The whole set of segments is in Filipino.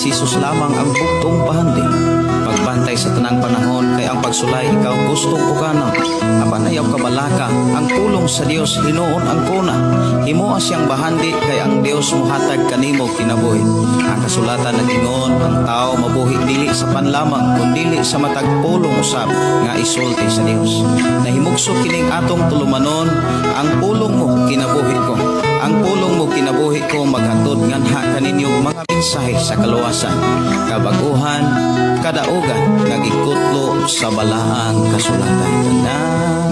Jesus lamang ang bugtong pahandi. Pagbantay sa tanang panahon kay ang pagsulay ikaw gusto pukana. Apan ayaw kabalaka ang pulong sa Dios hinuon ang kuna. Himuha siyang bahandi kay ang Dios muhatag kanimo kinabuhi. Ang kasulatan nagingon ang tao mabuhi dili sa panlamang kundi sa matag pulong usab nga isulti sa Dios. Nahimugso kining atong tulumanon ang pulong mo kinabuhi ko. Ang pulong mo kinabuhi ko maghatod nganha kaninyong mga mensahe sa kaluwasan, kabaguhan, kadaugan nga gikutlo sa balaang kasulatan.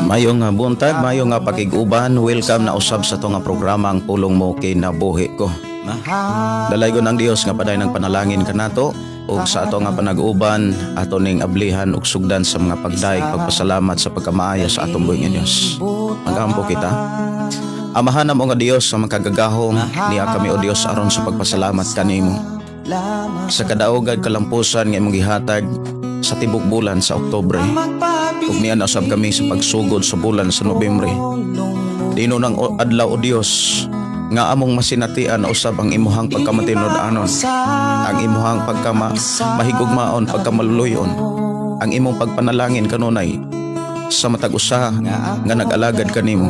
Mayong buntag, mayong pakiguban, welcome na usab sa to nga programa ang pulong mo kinabuhi ko. Dalaygon ang Dios nga paday ng panalangin kanato ug sa ato nga panag-uban ato ning ablihan ug sugdan sa mga pagdaig pagpasalamat sa pagkamaaya sa atong buhing Dios. Magampo kita. Amahan na mo nga Dios sa makagagahom niya kami o Dios aron sa pagpasalamat kanimo sa kadaugad kalampusan nga imong gihatag sa tibok bulan sa Oktubre ug niya nasab kami sa pagsugod sa bulan sa Nobyembre. Dino ng adlaw o Dios nga among masinatian usab ang imuhang pagkamatinod-anon, ang imuhang pagkamahigugmaon, pagkamaluluyon, ang imong pagpanalangin kanunay sa matag usa nga nag-alagad kanimo.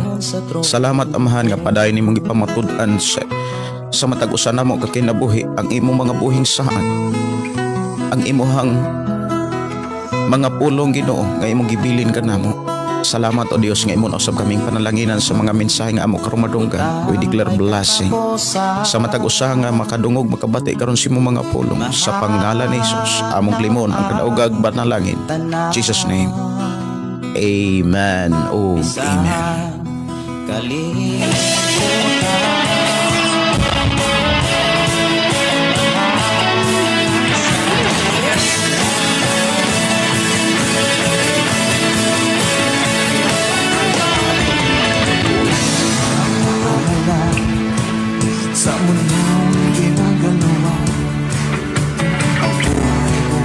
Salamat amahan nga paday nimong ipamatud-an sa matag usa namo ka kinabuhi ang imong mga buhing saad, ang imong mga pulong Ginoo nga imong gibilin kanamo. Salamat o Dios nga imong usab kaming panalanginan sa mga mensahe nga amo karong madunggan. We declare blessing sa matag usa nga makadungog makabati karon sa imong mga pulong sa pangalan ni Jesus. Among limon ang kadaugag banalangin. Jesus name. Amen. Oh, amen. Sa mundong ginagalawa ang buhay ko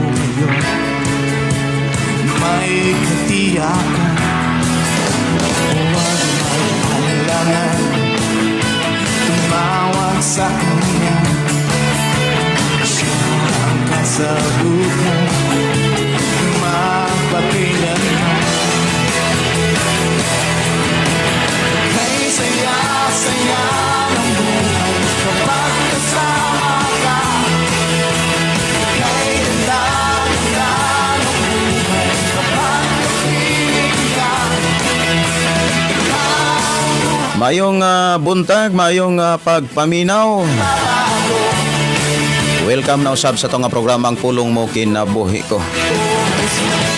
ngayon may katiyakan. Huwag mag-alangan, tumawag sa Kanya. Siya ang kasagutan, magpakilan mo. Kay saya-saya ng buhay kapag kasama ka. Kay ganda-ganda ng buhay kapag nakinig ka. Mayong buntag, mayong pagpaminaw. Welcome na usab sa to nga programa ang pulong mo kinabuhi ko.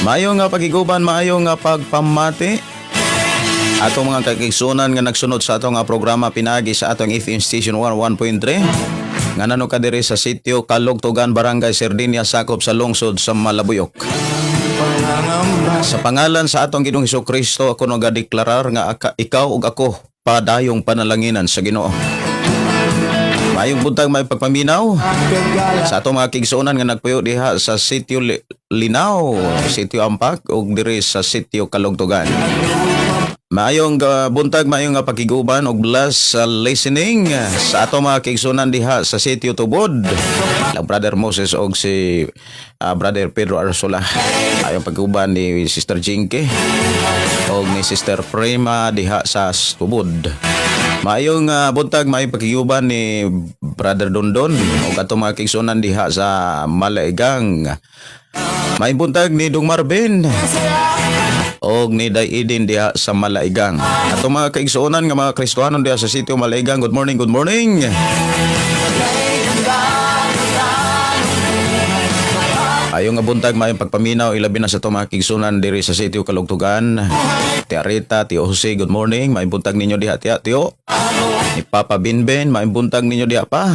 Mayong pagiguban, mayong pagpamati. Atong mga kakigsunan nga nagsunod sa atong programa pinagi sa atong FM Station 101.3 nga nano kadiri sa sitio Kalugtugan, Barangay Sardinia, sakop sa lungsod sa Malabuyok. Sa pangalan sa atong Ginoong Hesukristo ako nagadeklarar nga ikaw ug ako padayong panalanginan sa Ginoo. Mayong buntag may pagpaminaw sa atong mga kigsunan nga nagpuyo diha sa sitio Linaw, sitio Ampak ug diri sa sitio Kalugtugan. Maayong buntag, maayong pakiguban og bless listening sa ato mga kigsunan diha sa sitio Tubod. Lang Brother Moses og si Brother Pedro Arsola. Ayong pagiguban ni Sister Jinke og ni Sister Prema diha sa Tubod. Maayong buntag, maayong pakiguban ni Brother Dondon og ato mga kigsunan diha sa Malaigang. Maayong buntag ni Dong Marvin og ni Day Eden diha sa Malaigang. Ato mga kaigsuonan nga mga Kristohanon diha sa sitio Malaigang. Good morning, good morning. Ayong nga buntag mayong pagpaminaw ilabi na sa to mga kaigsuonan diri sa sitio Kalugtugan. Tia Rita, Tio Jose, good morning. Mayong buntag ninyo diha Tia Tio. Ni Papa Binben, mayong buntag ninyo diha pa.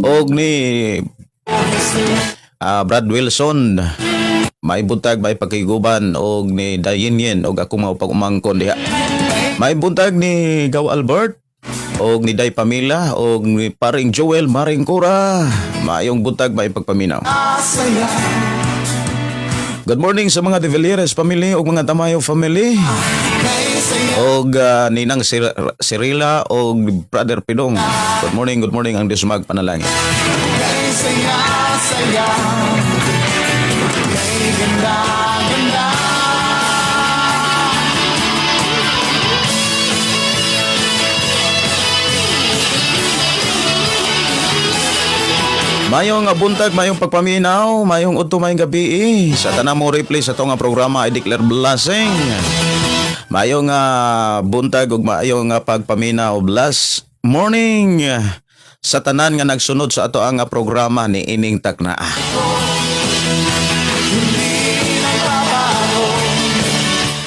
Og ni Brad Wilson, may buntag, may pagkiguban og ni Dayinyen og ako mga pag-umangkon diha. May buntag ni Gaw Albert og ni Day Pamila og ni Paring Joel Maring Cura. Mayong buntag, may pagpaminaw. Good morning sa mga De Villeres family og mga Tamayo family. Og ninang Cirila og Brother Pidong. Good morning ang Diyos magpanalangin. saya-saya, kay ganda-ganda. Mayong buntag, mayong pagpaminaw, mayong udto mayong gabi sa tanang mo replay sa itong programa I Declare Blessing. Mayong buntag ug mayong pagpaminaw bless morning sa tanan nga nagsunod sa ato ang programa ni Ining Takna.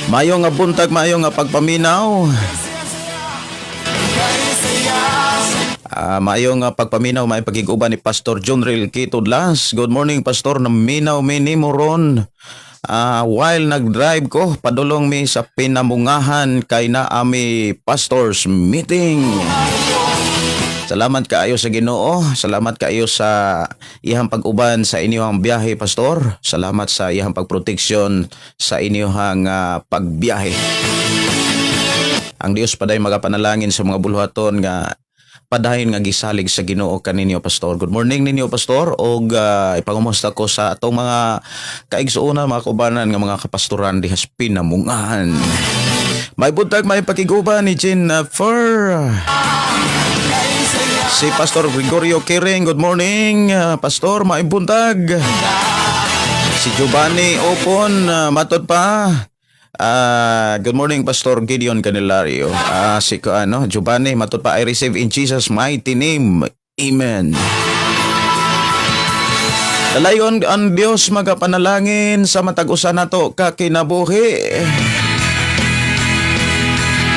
Mayong buntag, mayong pagpaminaw. Mayong pagpaminaw, may pagiguban ni Pastor John Rilke Tudlas. Good morning, Pastor. Naminaw mi mo ron. While nag-drive ko, padulong mi sa pinamungahan kay na ami pastors meeting. Salamat kaayo sa Ginoo. Salamat kaayo sa iyang pag-uban sa inyong biyahe, Pastor. Salamat sa iyang pagproteksyon sa inyong pagbiyahe. Ang Dios paday magapanalangin sa mga buluhaton nga padayon nga gisalig sa Ginoo kaninyo, Pastor. Good morning ninyo, Pastor, og ipangumusta ko sa atong mga kaigsuuna, mga kubanan nga mga kapastoran dihas pinamungahan. May buntag, may pakiguban ni Jennifer. Si Pastor Gregorio Kiring, good morning, Pastor, may buntag. Si Giovanni Opon, matod pa. Good morning, Pastor Gideon Candelario. Si Giovanni, matod pa, I receive in Jesus' mighty name. Amen. Dalayon ang Dios magapanalangin sa matag-usan nato ka kinabuhi.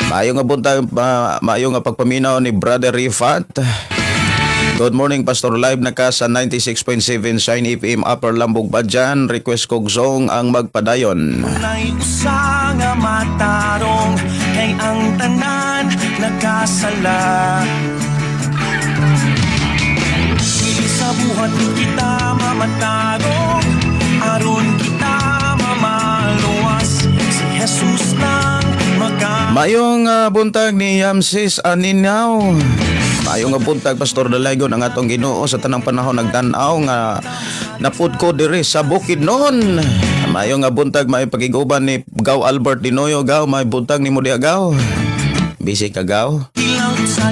Maayong nga buntag, maayong nga pagpaminaw ni Brother Rifat. Good morning, Pastor. Live na ka sa 96.7 Shine FM Upper Lambog Badjan. Request kog song ang magpadayon. Nay usa nga matarong kay ang tanan nakasala. Dili sa buhat kita mamatarong, aron kita mamaluwas. Si Jesus lang Mayong buntag ni Yamsis Aninaw. Mayong buntag, Pastor Dalaygon, ang atong Ginoo sa tanang panahon nagtanaw nga napud ko diri sa Bukidnon. Mayong buntag, may pagiguban ni Gaw Albert Dinoyo. Gaw, may buntag ni mo diha, Gaw. Busy ka, Gaw.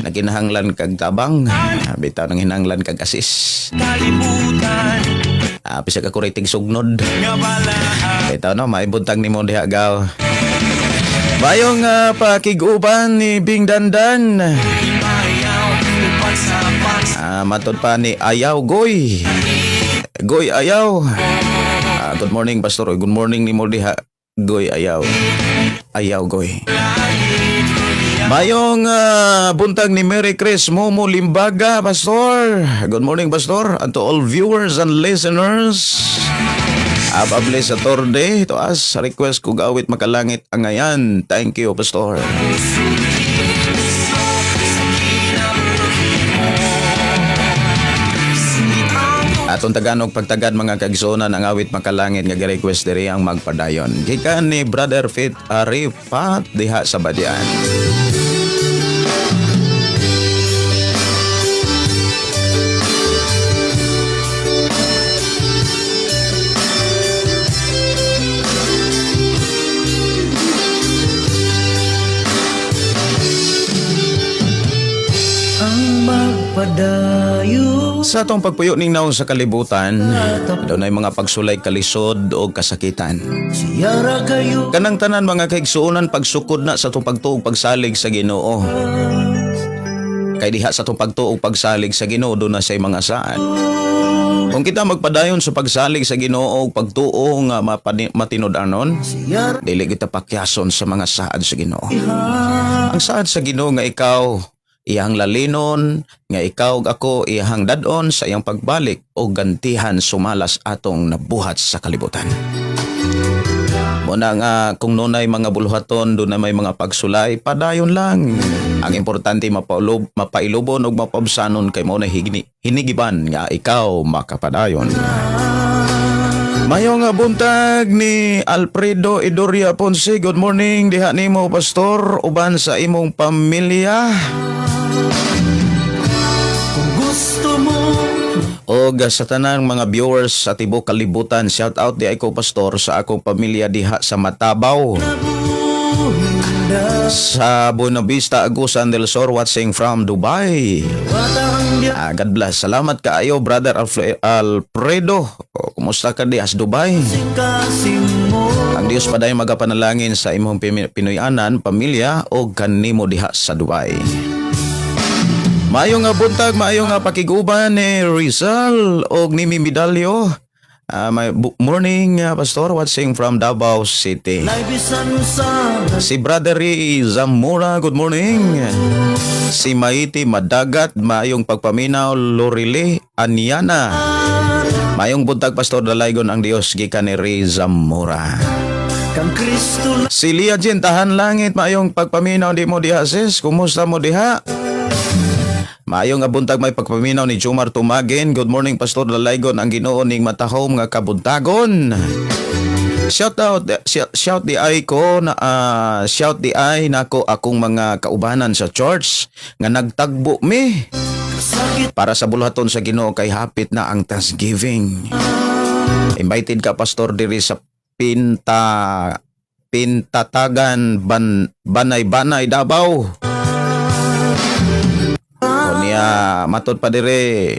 Naginahanglan kag tabang. Bitaw nang hinanglan kag asis. kalibutan. Pisa ka kuriting sugnod. Bitaw no, may buntag ni mo diha, Gaw. Mayong pakiguban ni Bing Dandan. Matod pa ni Ayaw Goy. Goy Ayaw. Good morning, Pastor. Good morning ni mo diha, Goy Ayaw. Ayaw Goy. Mayong buntag ni Mary Chris Momo Limbaga, Pastor. Good morning, Pastor. And to all viewers and listeners, have a blessed Saturday. To us, request ko gawit makalangit ang ngayon. Thank you, Pastor. Atong Tagalog pagtagad mga kagsunan ang awit makalangit nga gi-request diri ang magpadayon. Gikan ni Brother Fit Arifat diha sa Badian. Sa atong pagpuyo ning naong sa kalibutan, doon ay mga pagsulay kalisod o kasakitan. Kanang tanan mga kaigsuonan pagsukod na sa atong pagtuog pagsalig sa Ginoo. Kay diha sa atong pagtuog pagsalig sa Ginoo doon na say mga saan. Kung kita magpadayon sa pagsalig sa Ginoo o pagtuo nga matinud-anon, dili kita pakyason sa mga saad sa Ginoo. Ang saad sa Ginoo nga ikaw iyang lalinon, nga ikaw ako iyang dadon sa iyang pagbalik o gantihan sumalas atong nabuhat sa kalibutan. Muna nga kung nunay mga buluhaton, doon na may mga pagsulay, padayon lang. Ang importante mapailubon o mapabsanon kay mo na hinigiban nga ikaw makapadayon. Mayong buntag ni Alfredo Idoria Ponce. Good morning diha nimo, Pastor, uban sa imong pamilya. O sa tanang mga viewers sa tibok kalibutan, shout out di ay ko pastor sa akong pamilya diha sa Matabaw. Sa Buena Vista, Agusan del Sur, watching from Dubai. God bless. Salamat kaayo, Brother Alfredo. Kumusta ka di as Dubai? Ang Dios paday magapanalangin sa imong Pinoyanan, pamilya o kanimo diha sa Dubai. Maayong nga buntag, maayong nga pakiguban ni Rizal o ni Mimidalyo. Morning, Pastor, watching from Davao City. Si Brother Zamora, good morning. Si Maiti Madagat, maayong pagpaminaw, Lorele Aniana. Maayong buntag, Pastor, dalaygon ang Dios gikan ni Zamora. Si Lia Jin, tahan langit, maayong pagpaminaw di mo diha, sis. Kumusta mo diha? Maayong nga buntag may pagpaminaw ni Jomar Tumagin. Good morning, Pastor Dalaygon, ang Ginoo ning matahom nga kabuntagon. Shout di ay ko na shout di ay nako akong mga kaubanan sa church nga nagtagbo mi para sa buluhaton sa Ginoo kay hapit na ang Thanksgiving. Invited ka, Pastor, diri sa Pintatagan Banay Davao. Matod pa dire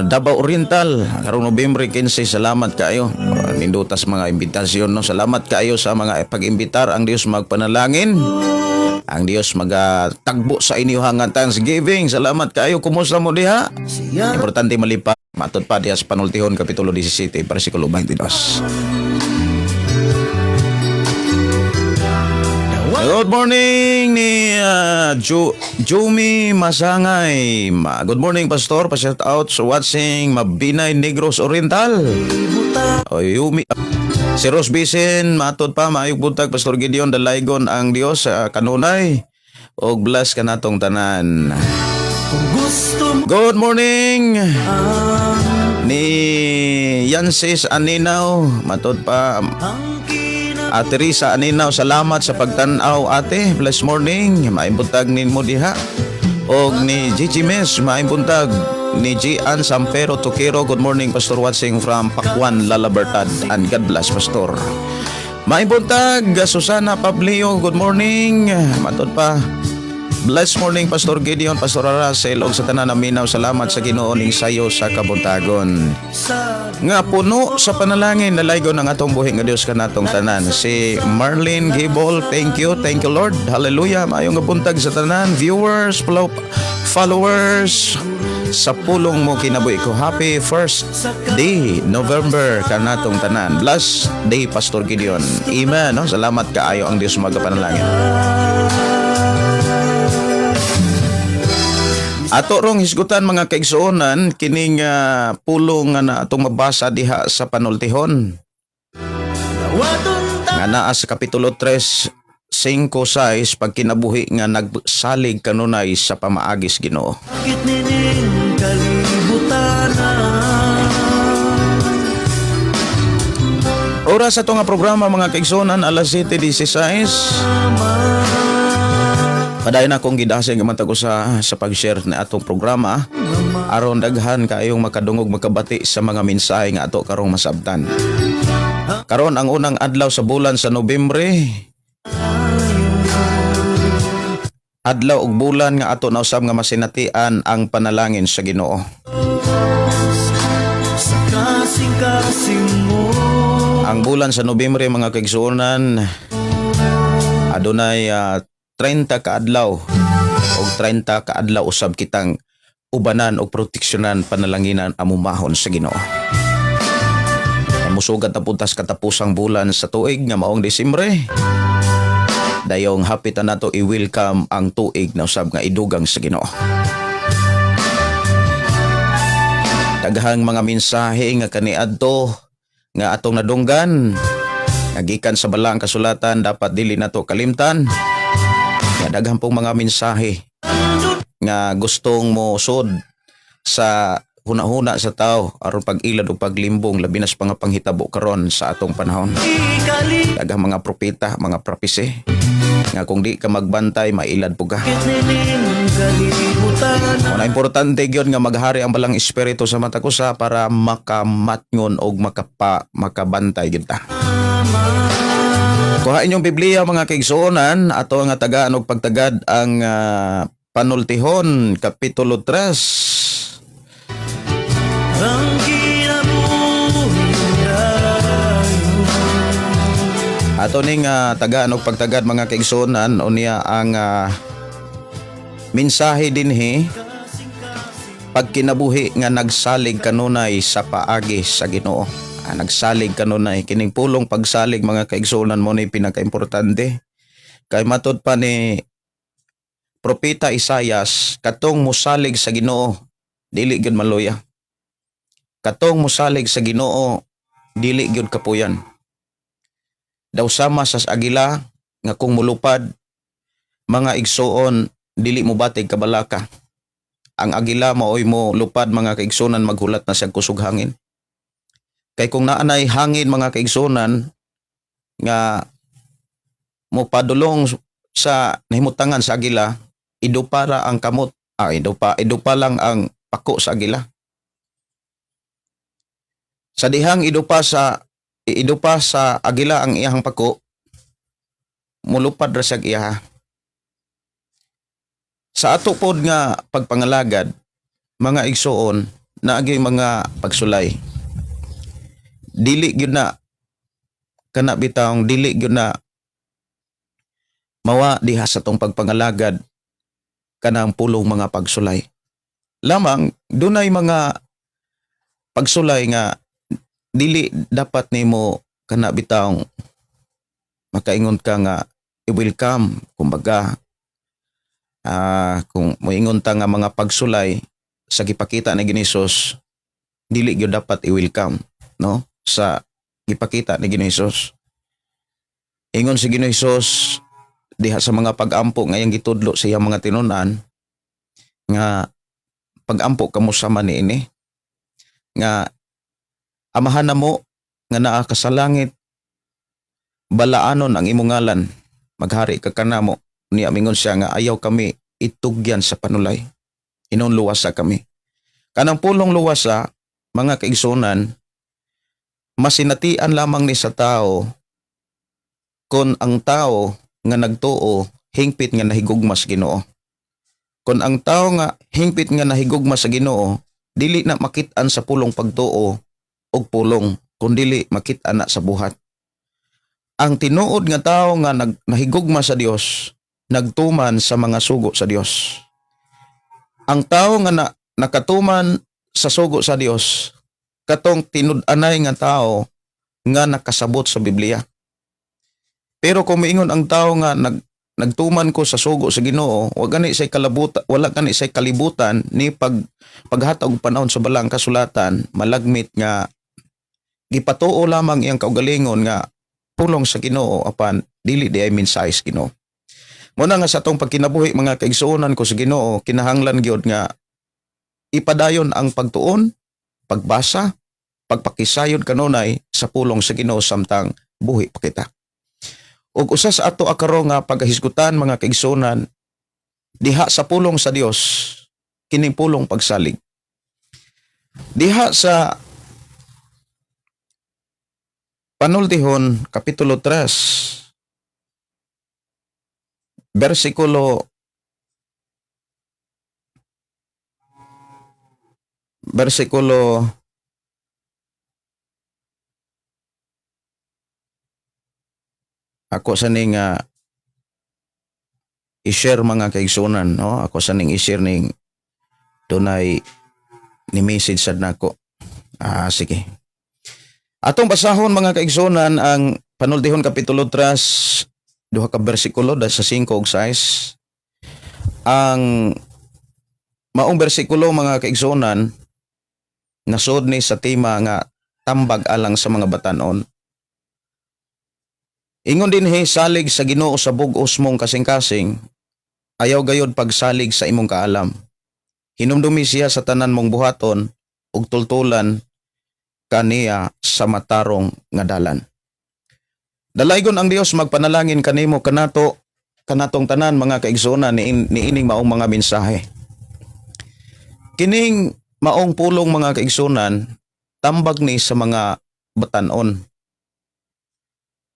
Davao Oriental karong Nobyembre 15. Salamat kayo, nindutas mga imbitasyon, no? Salamat kayo sa mga pag-imbitar. Ang Dios magpanalangin, ang Dios magatagbo sa inyo hanggang Thanksgiving. Salamat kayo. Kumusta mo diha? Importante malipa. Matod pa diha sa Panultihon Kapitulo 17 versikulo 22. Good morning ni Jumi Masangay. Good morning, Pastor. Pa-shout out sa watching Mabinay Negros Oriental. Yumi. Si Ros Bisen, matod pa, maayong buntag, Pastor Gideon, dalaygon ang Dios sa kanunay. O bless ka natong tanan. Good morning ni Yansis Aninaw. Matod pa, Ate Risa Aninaw, salamat sa pagtanaw, ate. Bless morning. Maimbuntag ni mo diha. O ni Gigi Mes, maimbuntag ni Gian Sampero Tukiro. Good morning, Pastor, watching from Pakwan, Lalabertad. And God bless, Pastor. Maimbuntag Susana Pablio, good morning. Matod pa, bless morning, Pastor Gideon, Pastor Aracel, og sa tanan naminaw, salamat sa Ginoo ning sayo sa kabuntagon. Nga puno sa panalangin, nalaygon ang atong buhi nga Dios kanatong tanan. Si Marlene Gibol, thank you Lord, hallelujah. Maayong buntag sa tanan, viewers, followers, sa pulong mo kinabuhi ko. Happy first day, November kanatong tanan. Last day, Pastor Gideon. Amen, no? Salamat kaayo ang Dios magapanalangin. Ato rong hisgutan mga kaigsuonan kining pulong nga na atong mabasa diha sa Panultihon. Nga naa sa Kapitulo 3, 5-6, pagkinabuhi nga nagsalig kanunay sa pamaagis Ginoo. Oras sa ito nga programa mga kaigsuonan, alas 7:16. Padayon akong gidasig matag sa pag-share na atong programa aron daghan kayong makadungog makabati sa mga mensahe nga ato karong masabtan. Karon ang unang adlaw sa bulan sa Nobyembre. Adlaw ug bulan nga ato nausab nga masinatian ang panalangin sa Ginoo. Ang bulan sa Nobyembre mga kaigsuonan adunay 30 kaadlaw o 30 kaadlaw usab kitang ubanan o proteksyonan panalanginan amumahon sa Ginoo. Musugat na puntas katapusang bulan sa tuig nga maong Desyembre. Dayong hapit na nato i-welcome ang tuig na usab nga idugang sa Ginoo. Daghang mga mensahe nga kaniadto nga atong nadunggan nagikan sa balang kasulatan, dapat dili nato kalimtan. Daghang pong mga mensahe nga gustong mo sud sa huna-huna sa tao aron pag-ilad o paglimbong labi na sa panghitabo karon sa atong panahon. Daghang mga propeta, mga propesi nga kung di ka magbantay mailad po ka. Kiniling kalibutan Una importante gyud nga maghari ang balang espiritu sa mata ko sa para makamatngon og makabantay gyud ta. Kuha inyong Biblia mga kaigsuonan ato nga tagaan og pagtagad ang Panultihon kapitulo 3. ang kinabuhi. Ato ning tagaan og pagtagad mga kaigsuonan unya ang mensahe dinhi pagkinabuhi nga nagsalig kanunay sa paagi sa Ginoo. Nagsalig kanunay kining pulong pagsalig mga kaigsuonan mo ni pinakaimportante. Kay matud pa ni Propeta Isayas katong musalig sa Ginoo dili gyud maluya. Katong musalig sa Ginoo dili gyud kapuyan. Daw sama sa agila nga kung mulupad mga igsuon dili mo batig kabalaka. Ang agila maoy mo lupad mga kaigsunan maghulat na sa kusog hangin. Kay kung naanay hangin mga kaigsunan nga mo padulong sa nahimutangan sa agila, idupara ang kamot. Idupa lang ang pako sa agila. Sa dihang idupa sa agila ang iyahang pako, mulupad ra sa iyaha. Sa ato pod nga pagpangalagad, mga igsuon, naagay mga pagsulay. Dili gyud na kana bitawng dili gyud na mawa diha sa tong pagpangalagad kanang pulong mga pagsulay. Lamang dunay mga pagsulay nga dili dapat nimo kana bitawng makaingon ka nga i-welcome kumbaga kung moingon ta nga mga pagsulay sa gipakita ni Ginisus dili gyud dapat i-welcome no sa gipakita ni Ginisus. Ingon si Ginisus diha sa mga pag-ampo ngayang gitudlo sa iyang mga tinunan nga pag-ampo kamo sama niini nga amahan namo nga naa ka sa langit balaanon ang imong ngalan maghari ka kanamo niya mingon siya nga ayaw kami itugyan sa panulay inon luwasa kami kanang pulong luwasa mga kaigsunan masinatian lamang ni sa tao kung ang tao nga nagtuo hingpit nga nahigugma sa Ginoo. Kung ang tao nga hingpit nga nahigugma sa Ginoo dili na makit-an sa pulong pagtuo og pulong kundi makit-an na sa buhat. Ang tinuod nga tao nga nahigugma sa Dios nagtuman sa mga sugo sa Dios. Ang tao nga nakatuman sa sugo sa Dios katong tinud-anay nga tao nga nakasabot sa Biblia. Pero kung miingon ang tao nga nagtuman ko sa sugo sa Ginoo, wala gani say kalibutan ni paghatag og panahon sa balang kasulatan, malagmit nga gipatuo lamang iyang kaugalingon nga pulong sa Ginoo apan dili di ay mensahe sa Ginoo. Muna nga sa atong pagkinabuhi mga kaigsuonan ko sa Ginoo, kinahanglan gyud nga ipadayon ang pagtuon, pagbasa, pagpakisayod kanunay sa pulong sa Ginoo samtang buhi pa kita. Ug usa sa ato akaro nga paghisgutan mga kaigsuonan diha sa pulong sa Dios kining pulong pagsalig. Diha sa Panultihon kapitulo 3 versikulo ako sa ning i-share mga kaigsuonan no ako sa ning i-share ning dunay ni message sad nako. Sige. Atong basahon mga kaigsuonan ang Panultihon kapitulo 3 duha ka bersikulo sa 5 ug 6. Ang maong bersikulo mga kaigsuonan nasud ni sa tema nga tambag alang sa mga batan-on. Ingon din salig sa Ginoo sa bug-os mong kasing-kasing, ayaw gayod pagsalig sa imong kaalam. Hinumdumi siya sa tanan mong buhaton ug tultulan kaniya sa matarong nga dalan. Dalaygon ang Dios magpanalangin kanimo kanato kanatong tanan mga kaigsoon ni ining maong mga mensahe. Kining maong pulong mga kaigsunan, tambag ni sa mga batanon.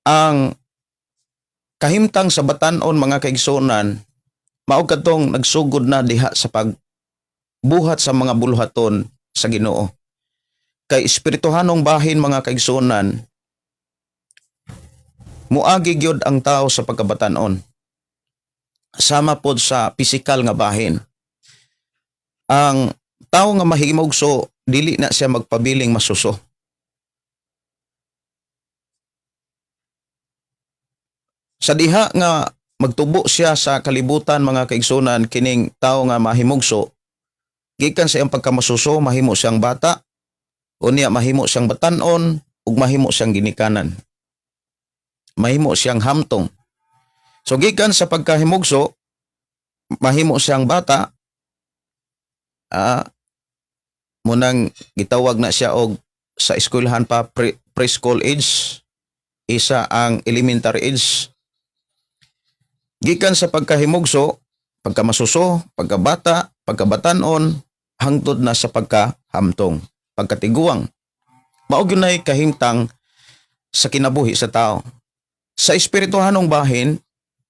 Ang kahimtang sa batanon mga kaigsunan, mao kadtong nagsugod na diha sa pagbuhat sa mga buluhaton sa Ginoo. Kay espirituhanong bahin mga kaigsunan, muagi gyud ang tao sa pagkabatanon. Sama pod sa pisikal nga bahin. Ang tao nga mahimugso, dili na siya magpabiling masuso. Sa diha nga magtubo siya sa kalibutan mga kaigsunan, kining tao nga mahimugso, gikan sa iyang pagkamasuso, mahimo siyang bata, unya mahimo siyang batanon, ug mahimo siyang ginikanan. Mahimo siyang hamtong. So gikan sa pagkahimugso, mahimo siyang bata, munang gitawag na siya og sa eskwelahan pa preschool age, isa ang elementary age. Gikan sa pagkahimugso, pagkamasuso, pagkabata, pagkabatanon, hangtod na sa pagkahamtong, pagkatiguang. Mao gyud nay kahimtang sa kinabuhi sa tao. Sa espirituhanong bahin,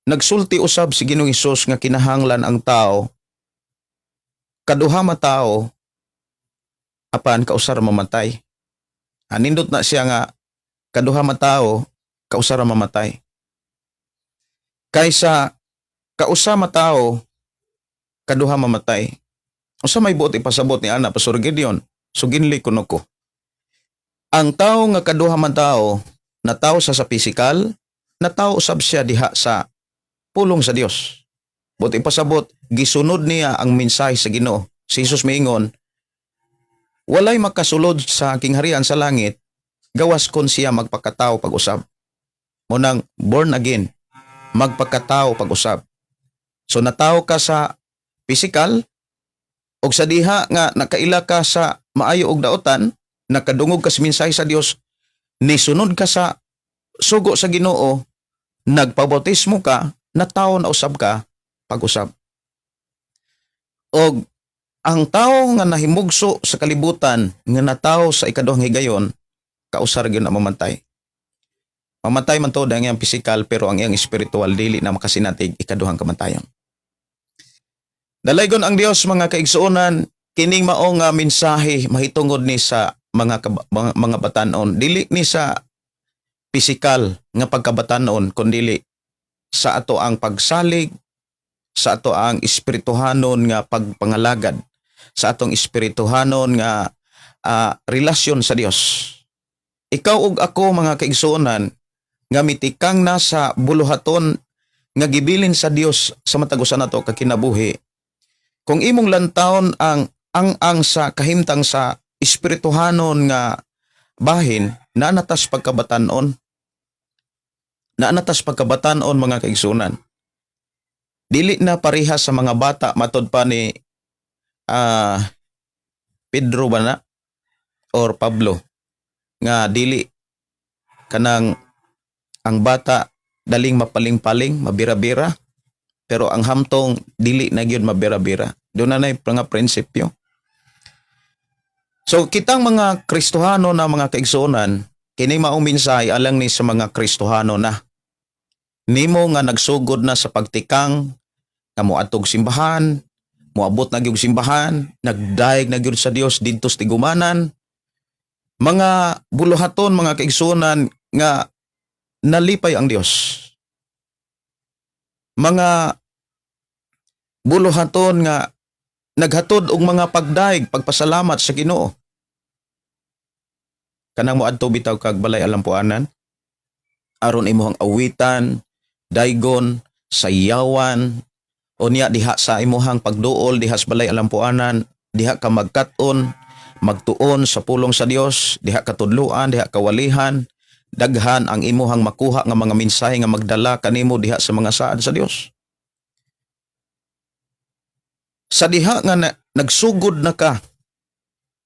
nagsulti usab si Ginoong Hesus nga kinahanglan ang tao, kaduha matao, apan kausar mamatay. Nindot na siya nga kaduha matao, kausar mamatay. Kaysa kausa matao, kaduha mamatay. Usa may buot ipasabot ni ana Pastor Gideon, suginli kuno ko. Ang tao nga kaduha matao, natawo sa pisikal, natawo usab siya diha sa pulong sa Dios. Buot ipasabot, gisunod niya ang mensahe sa Ginoo. Si Jesus miingon, walay makasulod sa aking harian sa langit, gawas kon siya magpakatao pag-usab. Munang born again, magpakatao pag-usab. So natawo ka sa physical, og sa diha nga nakaila ka sa maayo og daotan, nakadungog ka sa mensahe sa Dios, nisunod ka sa sugo sa Ginoo, nagpabautismo ka, natawo na usab ka pag-usab. Og ang tao nga nahimugso sa kalibutan nga natawo sa ikaduhang higayon, kausar gyud na mamatay. Mamatay man to ang iyang physical, pero ang iyang spiritual dili na makasinatig ikaduhang kamatayon. Dalaygon ang Dios mga kaigsuonan, kining mao nga mensahe mahitungod ni sa mga batanon, dili ni sa physical nga pagkabatanon, kundi sa ato ang pagsalig, sa ato ang espirituhanon nga pagpangalagad, sa atong espirituhanon nga relasyon sa Dios. Ikaw ug ako mga kaigsuonan, nga mitikang na sa buluhaton nga gibilin sa Dios sa matagusan nato kakinabuhi. Kung imong lantawon ang sa kahimtang sa espirituhanon nga bahin, naanatas pagkabatanon. Naanatas pagkabatanon mga kaigsuonan. Dili na parehas sa mga bata matod pa ni Pedro ba na or Pablo nga dili kanang ang bata daling mapaling-paling, mabira-bira, pero ang hamtong dili na gyud mabira-bira. Doon na mga prinsipyo. So kitang mga Kristohano na mga kaigsuonan, kini maong mensahe alang ni sa mga Kristohano na nimo nga nagsugod na sa pagtikang nga moadtog simbahan, moabot na gyud simbahan, nagdaig na gyud sa Dios didto sa tigumanan. Mga buluhaton mga kaigsuonan nga nalipay ang Dios. Mga buluhaton nga naghatod og mga pagdaig, pagpasalamat sa Ginoo. Kanang moadto bitaw kag balay alampuanan, aron imuhang awitan, daygon, sayawan, unya diha sa imuhang pagduol diha sa balay alampuanan, diha ka magkat-on, magtuon sa pulong sa Dios, diha ka tudloan, diha ka walihan, daghan ang imuhang makuha nga mga mensahe nga magdala kanimo diha sa mga saad sa Dios. Sa diha nga nagsugod na ka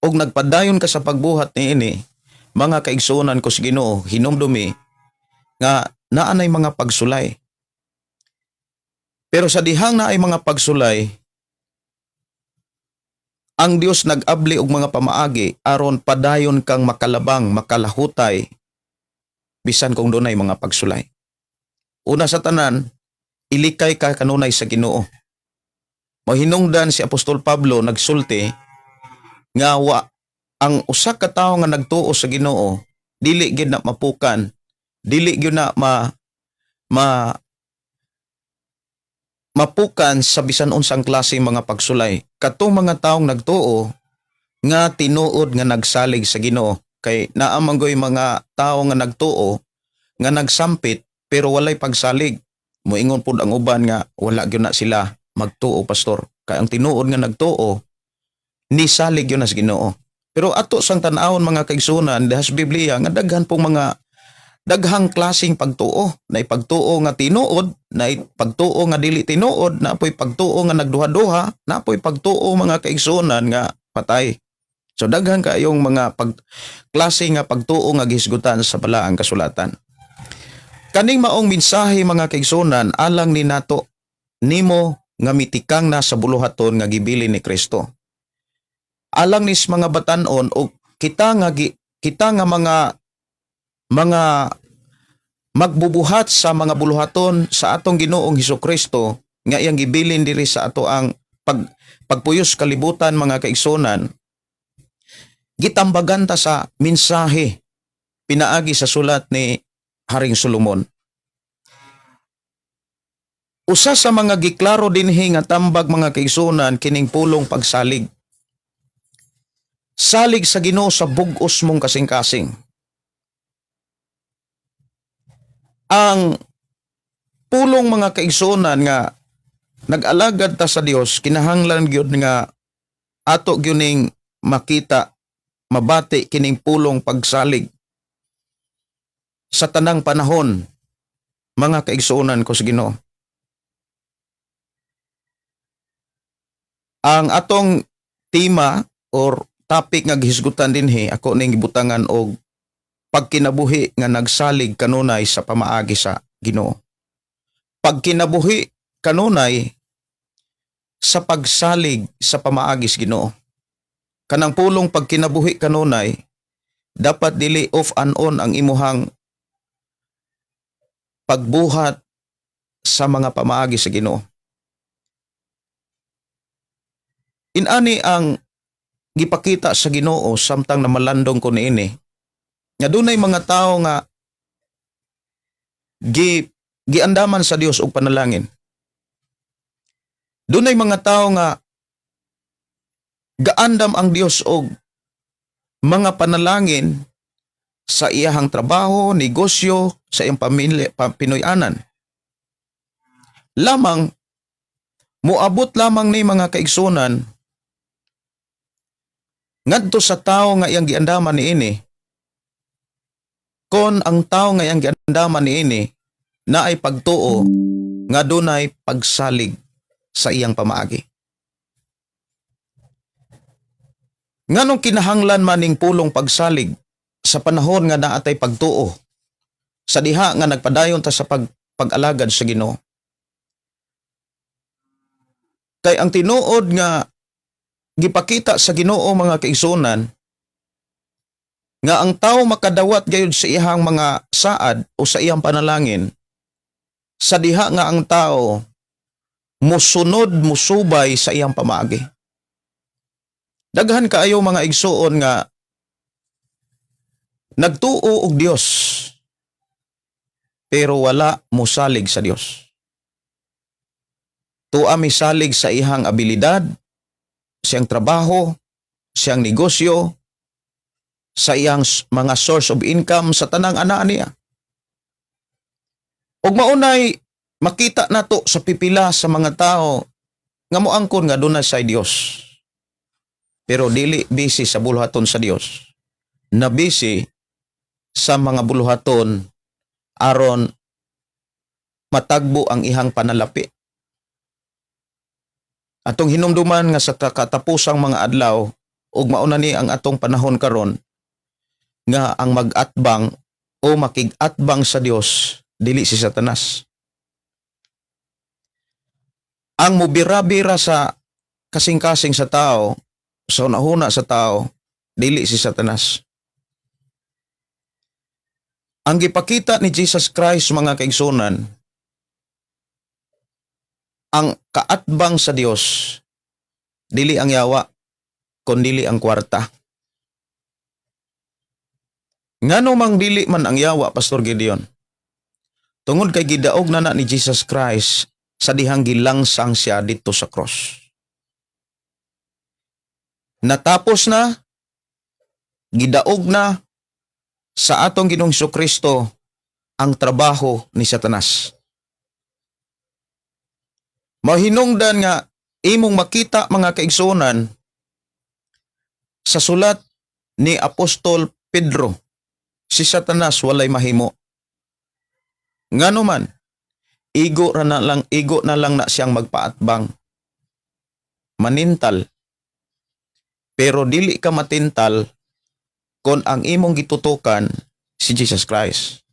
og nagpadayon ka sa pagbuhat niini, mga kaigsuonan ko sa Ginoo, hinumdumi nga naanay mga pagsulay. Pero sa dihang na ay mga pagsulay, ang Dios nag-abli og mga pamaagi aron padayon kang makalabang, makalahutay bisan kung dunay mga pagsulay. Una sa tanan, ilikay ka kanunay sa Ginoo. Mahinungdan si Apostol Pablo nagsulti nga ang usa ka tawo nga nagtuo sa Ginoo dili gyud na mapukan, dili gyud na mapukan sa bisan unsang klase mga pagsulay. Katong mga taong nagtuo nga tinuod nga nagsalig sa Ginoo, kay naa man goy mga tawo nga nagtuo nga nagsampit pero walay pagsalig. Moingon pud ang uban nga wala gyud na sila magtuo, pastor. Kay ang tinuod nga nagtuo ni salig yun na sa Ginoo. Pero ato sang tan-awon mga kaigsunan dahas Biblia nga daghan pong mga daghang klaseng pagtuo. Na pagtuo nga tinuod, na pagtuo nga dili tinuod, na po'y pagtuo nga nagduha-duha, na po'y pagtuo mga kaigsunan nga patay. So daghan kayong mga klase nga pagtuo nga gihisgutan sa balaang kasulatan. Kaning maong mensahe mga kaigsunan alang ni nato nimo nga mitikang na sa buluhaton nga gibilin ni Kristo. Alang nis mga batan-on o kita nga mga magbubuhat sa mga buluhaton sa atong Ginoong Hesukristo nga iyang gibilin diri sa ato ang pagpuyos kalibutan mga kaigsunan. Gitambagan ta sa mensahe pinaagi sa sulat ni Haring Solomon. Usa sa mga giklaro dinhi nga tambag mga kaigsunan kining pulong pagsalig. Salig sa Ginoo sa bug-os mong kasing-kasing. Ang pulong mga kaigsunan nga nag-alagad ta sa Dios kinahanglan gyud nga ato gyuning makita mabati kining pulong pagsalig sa tanang panahon mga kaigsunan ko sa Ginoo. Ang atong tema or topic nga gihisgutan dinhi ako ning gibutangan og pagkinabuhi nga nagsalig kanunay sa pamaagi sa Ginoo. Pagkinabuhi kanunay sa pagsalig sa pamaagi sa Ginoo. Kanang pulong pagkinabuhi kanunay dapat dili off and on ang imuhang pagbuhat sa mga pamaagi sa Ginoo. Inani ang gipakita sa Ginoo samtang namalandong ko niini. Nga dunay mga tao nga giandaman sa Dios og panalangin. Dunay mga tao nga gaandam ang Dios og mga panalangin sa iyahang trabaho, negosyo, sa iyang pamilya, Pinoy-anan. Lamang moabot lamang ni mga kaigsunan ngadto sa tao nga iyang giandaman niini. Kon ang tao nga iyang giandaman niini na ay pagtuo nga dunay pagsalig sa iyang pamaagi. Nganong kinahanglan maning pulong pagsalig sa panahon nga naatay pagtuo sa diha nga nagpadayon ta sa pag-alagad sa Ginoo. Kay ang tinuod nga gipakita sa Ginoo mga kaigsunan nga ang tao makadawat gayud sa iyang mga saad o sa iyang panalangin sa diha nga ang tao musunod musubay sa iyang pamaagi. Daghan kaayo mga igsuon nga nagtuo og Dios pero wala mosalig sa Dios. Tuwa misalig sa iyang abilidad, siyang trabaho, siyang negosyo, sa iyang mga source of income sa tanang ana niya. Ug maunay makita nato sa pipila sa mga tao nga moangkon nga dunay sa Dios. Pero dili busy sa buluhaton sa Dios. Na busy sa mga buluhaton aron matagbo ang ihang panalapi. Atong hinumduman nga sa katapusang mga adlaw ug mauna ni ang atong panahon karon nga ang mag-atbang o makig-atbang sa Dios dili si Satanas. Ang mubira-bira sa kasing-kasing sa tao, sa unahuna sa tao, dili si Satanas. Ang gipakita ni Jesus Christ, mga kaigsunan, ang kaatbang sa Dios, dili ang yawa, kundi ang kwarta. Ngano mang dili man ang yawa, Pastor Gideon? Tungod kay gidaog na ni Jesus Christ sa dihang gilangsang siya dito sa cross. Natapos na, gidaog na sa atong Ginoong Jesucristo ang trabaho ni Satanas. Mahinungdan nga imong makita, mga kaigsunan, sa sulat ni Apostol Pedro, si Satanas walay mahimo. Ngano man, igo na lang na siyang magpaatbang. Manintal. Pero dili ka matintal kung ang imong gitutukan si Jesus Christ.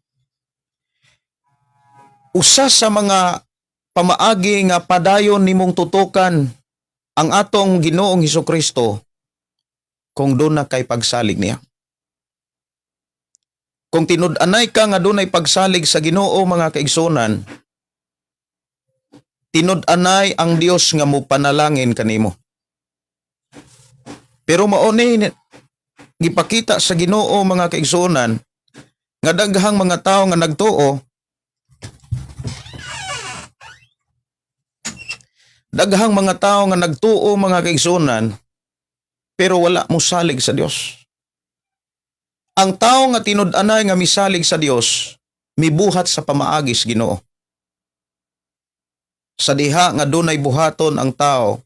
Usa sa mga pamaagi nga padayon nimong tutukan ang atong Ginoong Hesukristo kung doon na kay pagsalig niya. Kung tinud-anay ka nga dunay pagsalig sa Ginoo, mga kaigsunan, tinud-anay ang Dios nga mo panalangin kanimo. Pero mao ni gipakita sa Ginoo, mga kaigsunan, nga daghang mga tao nga nagtuo, mga kaigsunan, pero wala mo salig sa Dios. Ang tao nga tinud-anay nga misalig sa Dios, mibuhat sa pamaagis Ginoo. Sa diha nga dunay buhaton ang tao,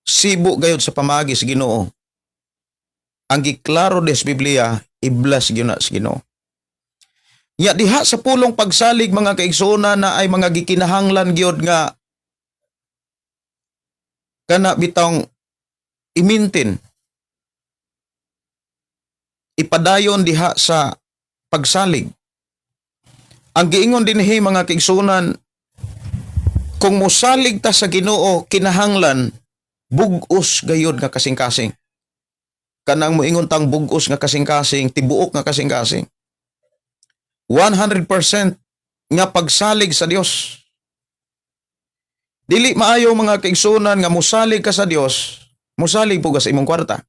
sibo gayud sa pamaagis Ginoo. Ang giklaro des Biblia, iblas gyud na sa Ginoo. Nya diha sa pulong pagsalig, mga kaigsunan, na ay mga gikinahanglan gyud nga kana bitong imintin, ipadayon diha sa pagsalig. Ang giingon dinhi, mga kaigsunan, kung mosalig ta sa Ginoo, kinahanglan bug-os gayud nga kasing-kasing. Kanang moingon tang bug-os nga kasing-kasing, tibuok nga kasing-kasing. 100% nga pagsalig sa Dios. Dili maayo, mga kaigsunan, nga mosalig ka sa Dios, mosalig po ka sa imong kwarta.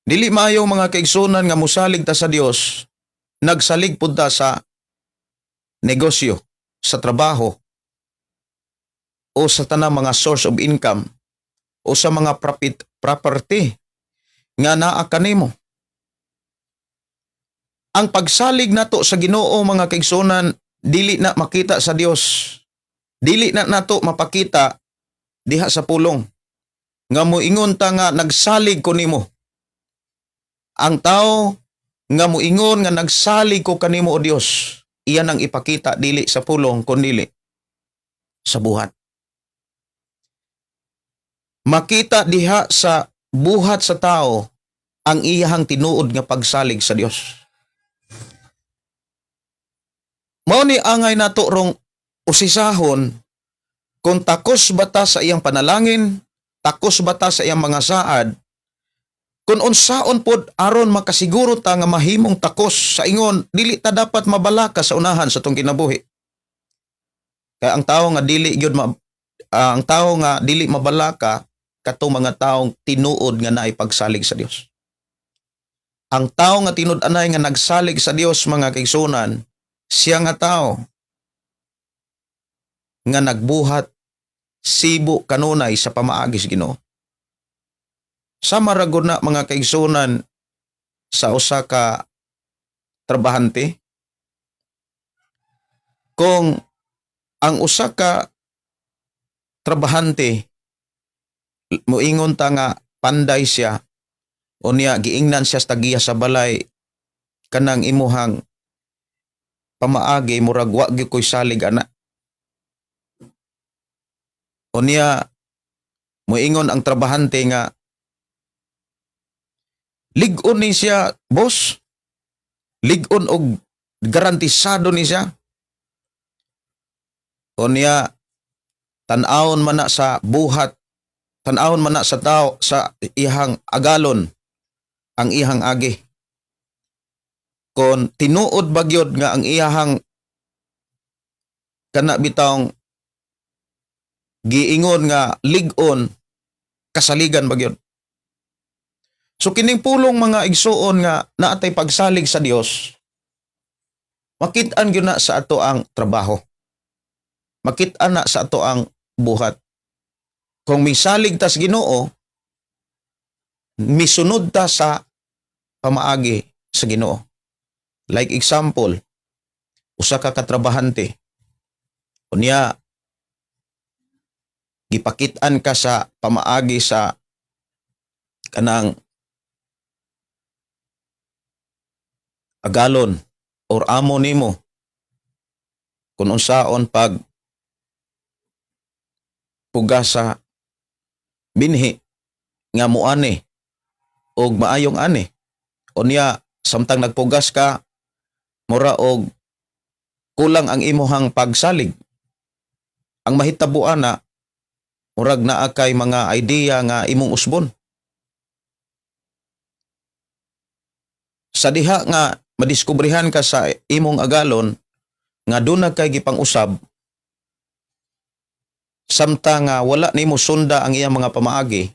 Dili maayo, mga kaigsunan, nga mosalig ta sa Dios, nagsalig pud ta sa negosyo, sa trabaho, o sa tanang mga source of income, o sa mga property nga naa kanimo. Ang pagsalig nato sa Ginoo, mga kaigsunan, dili na makita sa Dios. Dili na nato mapakita diha sa pulong nga moingon ta nga nagsalig ko nimo. Ang tao nga moingon nga nagsalig ko kanimo, o Dios, iyan ang ipakita dili sa pulong kundi sa buhat. Makita diha sa buhat sa tao ang iyahang tinuod nga pagsalig sa Dios. Mao ni angay nato rong usisahon kung takos bata sa iyang panalangin, takos bata sa iyang mga saad, kung unsaon pod aron makasiguro ta nga mahimong takos sa ingon, dili ta dapat mabalaka sa unahan sa tong kinabuhi. Kaya ang tao nga dili mabalaka kato mga taong tinuod nga naay pagsalig sa Dios. Ang tao nga tinud-anay nga nagsalig sa Dios, mga kaigsunan, siya nga tao nga nagbuhat sibo kanunay sa pamaagis Ginoo. Sama ra gud na, mga kaigsunan, sa usa ka trabahante, kung ang usa ka trabahante moingon ta nga panday siya, o niya giingnan siya sa tagiya sa balay, kanang imuhang pamaagi murag wa gyud koy salig ana. O niya moingon ang trabahante nga lig-on ni siya, boss. Lig-on og garantisado ni siya. Unya tan-awon man na sa buhat, tan-awon man na sa tao sa ihang agalon ang ihang agi. Kon tinuod bagyod nga ang iyahang kana bitawng giingon nga lig-on kasaligan bagyod. So kining pulong mga igsuon nga naatay pagsalig sa Dios, makit-an gyud na sa ato ang trabaho. Makit-an na sa ato ang buhat. Kung misalig ta sa Ginoo, misunod ta sa pamaagi sa Ginoo. Like example, usa ka katrabahante. Unya gipakit-an ka sa pamaagi sa kanang agalon or amo nimo kung unsaon pag pugas sa binhi nga muani og maayong ani. Unya samtang nagpugas ka, mura og kulang ang imuhang pagsalig. Ang mahitabuan na murag naa kay mga idea nga imong usbon. Sa diha nga madiskubrihan ka sa imong agalon nga doon kay gipang-usab, samtang nga wala nimo sunda ang iyang mga pamaagi,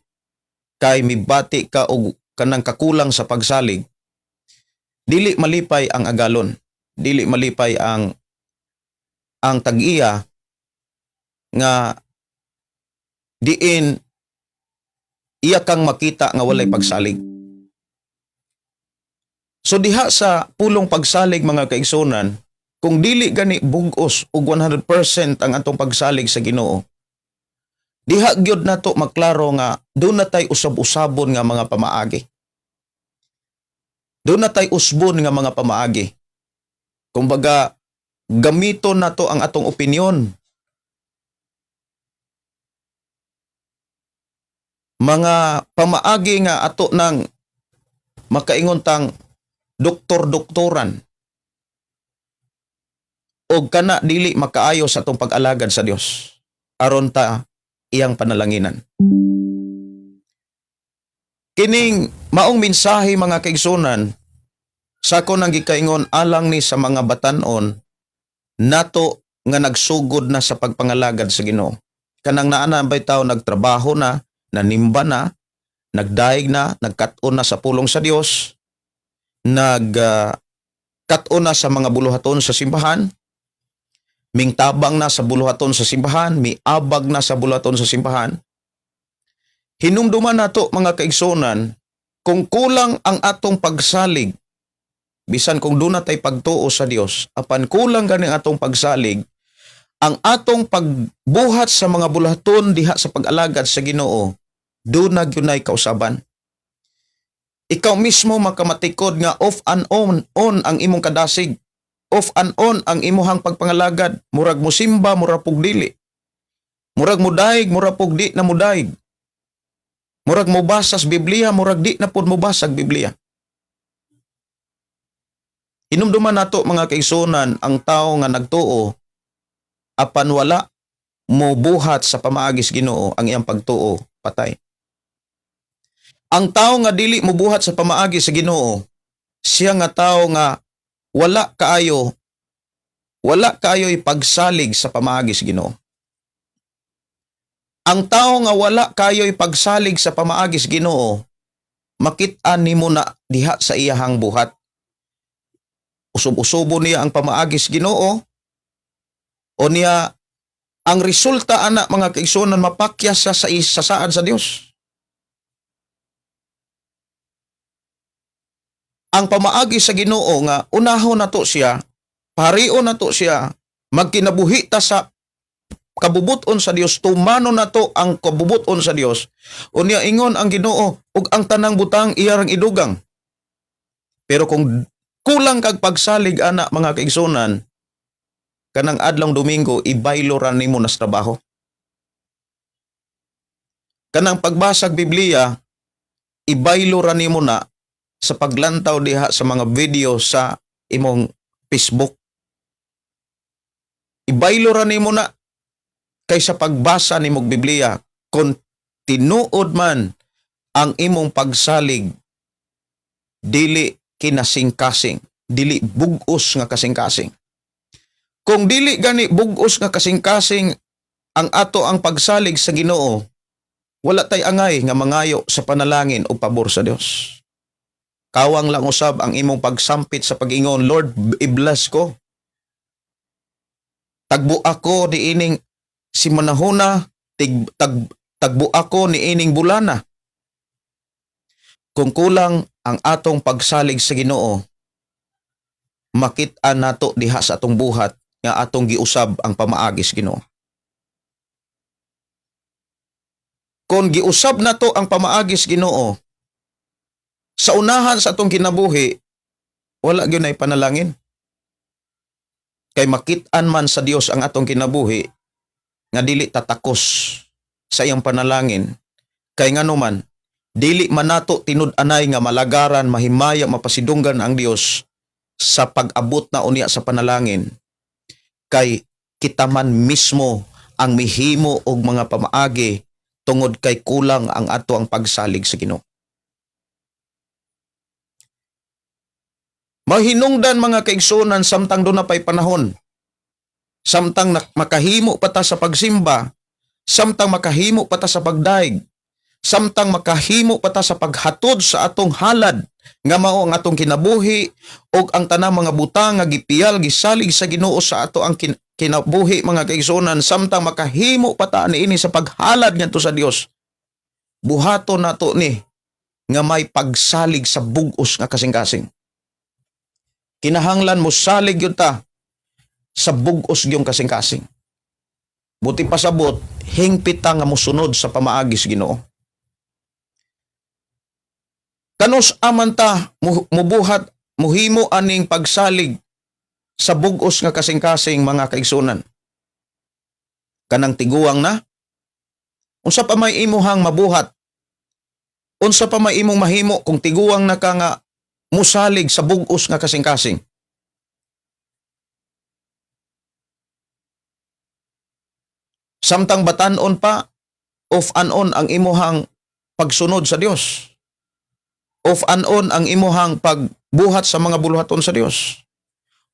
kay mibati ka og kanang kakulang sa pagsalig, dili malipay ang agalon, dili malipay ang tag-iya nga diin iya kang makita nga walay pagsalig. So diha sa pulong pagsalig mga kaigsunan, kung dili gani bugos og 100% ang atong pagsalig sa Ginoo, diha gyud nato maklaro nga doon na tay usab-usabon nga mga pamaagi. Doon na tay usbon nga mga pamaagi. Kumbaga, gamiton nato ang atong opinyon. Mga pamaagi nga ato nang makaingon tang doktor-doktoran og kana dili makaayo sa atong pag-alagad sa Dios aron ta iyang panalanginan. Kining maong mensahe mga kaigsunan, sa ko nang gikaingon alang ni sa mga batan-on nato nga nagsugod na sa pagpangalagad sa Ginoo. Kanang naa na bitaw nagtrabaho na, nanimba na, nagdaig na, nagkat-on na sa pulong sa Dios, kat-on na sa mga buluhaton sa simbahan, mingtabang na sa buluhaton sa simbahan, miabag na sa buluhaton sa simbahan. Hinumduman nato mga kaigsunan, kung kulang ang atong pagsalig, bisan kung doon natay pagtuo sa Dios, apan kulang gani atong pagsalig, ang atong pagbuhat sa mga buluhaton diha sa pag-alagad sa Ginoo, doon na gyunay kausaban. Ikaw mismo makamatikod nga off and on ang imong kadasig. Off and on ang imuhang pagpangalagad. Murag mo simba, murag pugdili. Murag mo daig, murag pugdi na mo daig. Murag mo basas Biblia, murag di na pud mo basag Biblia. Hinumduman nato mga kaigsunan ang tao nga nagtuo, apan wala mo buhat sa pamaagis Ginoo ang iyang pagtuo, patay. Ang tao nga dili mubuhat sa pamaagi sa Ginoo, siya nga tao nga wala kaayo pagsalig sa pamaagi sa Ginoo. Ang tao nga wala kaayo pagsalig sa pamaagi sa Ginoo, makit-an nimo na diha sa iyahang buhat. Usub-usubo niya ang pamaagi sa Ginoo, o niya ang resulta ana mga kaigsunan mapakyas sa isasaad sa Dios. Ang pamaagi sa Ginoo nga unahon nato siya, parion nato siya, magkinabuhi ta sa kabubuton sa Dios, tumano nato ang kabubuton sa Dios. Unya ingon ang Ginoo, ug ang tanang butang iyarang idugang. Pero kung kulang kag pagsalig ana mga kaigsunan, kanang adlong Domingo ibaylo ra nimo nas trabaho. Kanang pagbasag Biblia ibaylo ra nimo na sa paglantaw diha sa mga video sa imong Facebook. Ibaylo ra nimo na kaysa pagbasa ni mong Biblia, kung tinuod man ang imong pagsalig, dili kinasing-kasing, dili bugos nga kasing-kasing. Kung dili gani bugos nga kasing-kasing ang ato ang pagsalig sa Ginoo, wala tay angay nga mangayo sa panalangin o pabor sa Dios. Kawang lang usab ang imong pagsampit sa pag-ingon, Lord, i-bless ko. Tagbo ako ni ining si manahona, tagbo ako ni ining bulana. Kung kulang ang atong pagsalig sa Ginoo, makit-an nato diha sa atong buhat nga atong giusab ang pamaagis Ginoo. Kung giusab nato ang pamaagis Ginoo, sa unahan sa atong kinabuhi, wala gyud nay panalangin. Kay makit-an man sa Dios ang atong kinabuhi nga dili tatakos sa iyang panalangin. Kay ngano man, dili man nato tinud-anay nga malagaran, mahimaya, mapasidunggan ang Dios sa pag-abot na unya sa panalangin. Kay kita man mismo ang mihimo og mga pamaagi tungod kay kulang ang ato ang pagsalig sa Ginoo. Mahinungdan mga kaigsunan samtang doon na pa'y panahon. Samtang makahimo pa ta sa pagsimba, samtang makahimo pa ta sa pagdaig, samtang makahimo pa ta sa paghatod sa atong halad, nga mao ang atong kinabuhi, o ang tanang mga butang nga gipiyal, gisalig sa Ginoo sa ato ang kinabuhi mga kaigsunan, samtang makahimo pa ta niini sa paghalad ngadto sa Dios. Buhaton nato ni nga may pagsalig sa bugos nga kasing-kasing. Kinahanglan mo salig yun ta sa bugos yung kasing-kasing. Buti pasabot, hingpit ta nga mosunod sa pamaagis Ginoo. Kanus aman ta mubuhat, muhimo aning pagsalig sa bugos nga kasing-kasing mga kaigsunan. Kanang tiguang na, unsa pa may imuhang mabuhat, unsa pa may imong mahimo kung tiguang na ka nga musalig sa bugos nga kasing-kasing. Samtang batan-on pa, off and on ang imuhang pagsunod sa Dios. Off and on ang imuhang pagbuhat sa mga buluhaton sa Dios.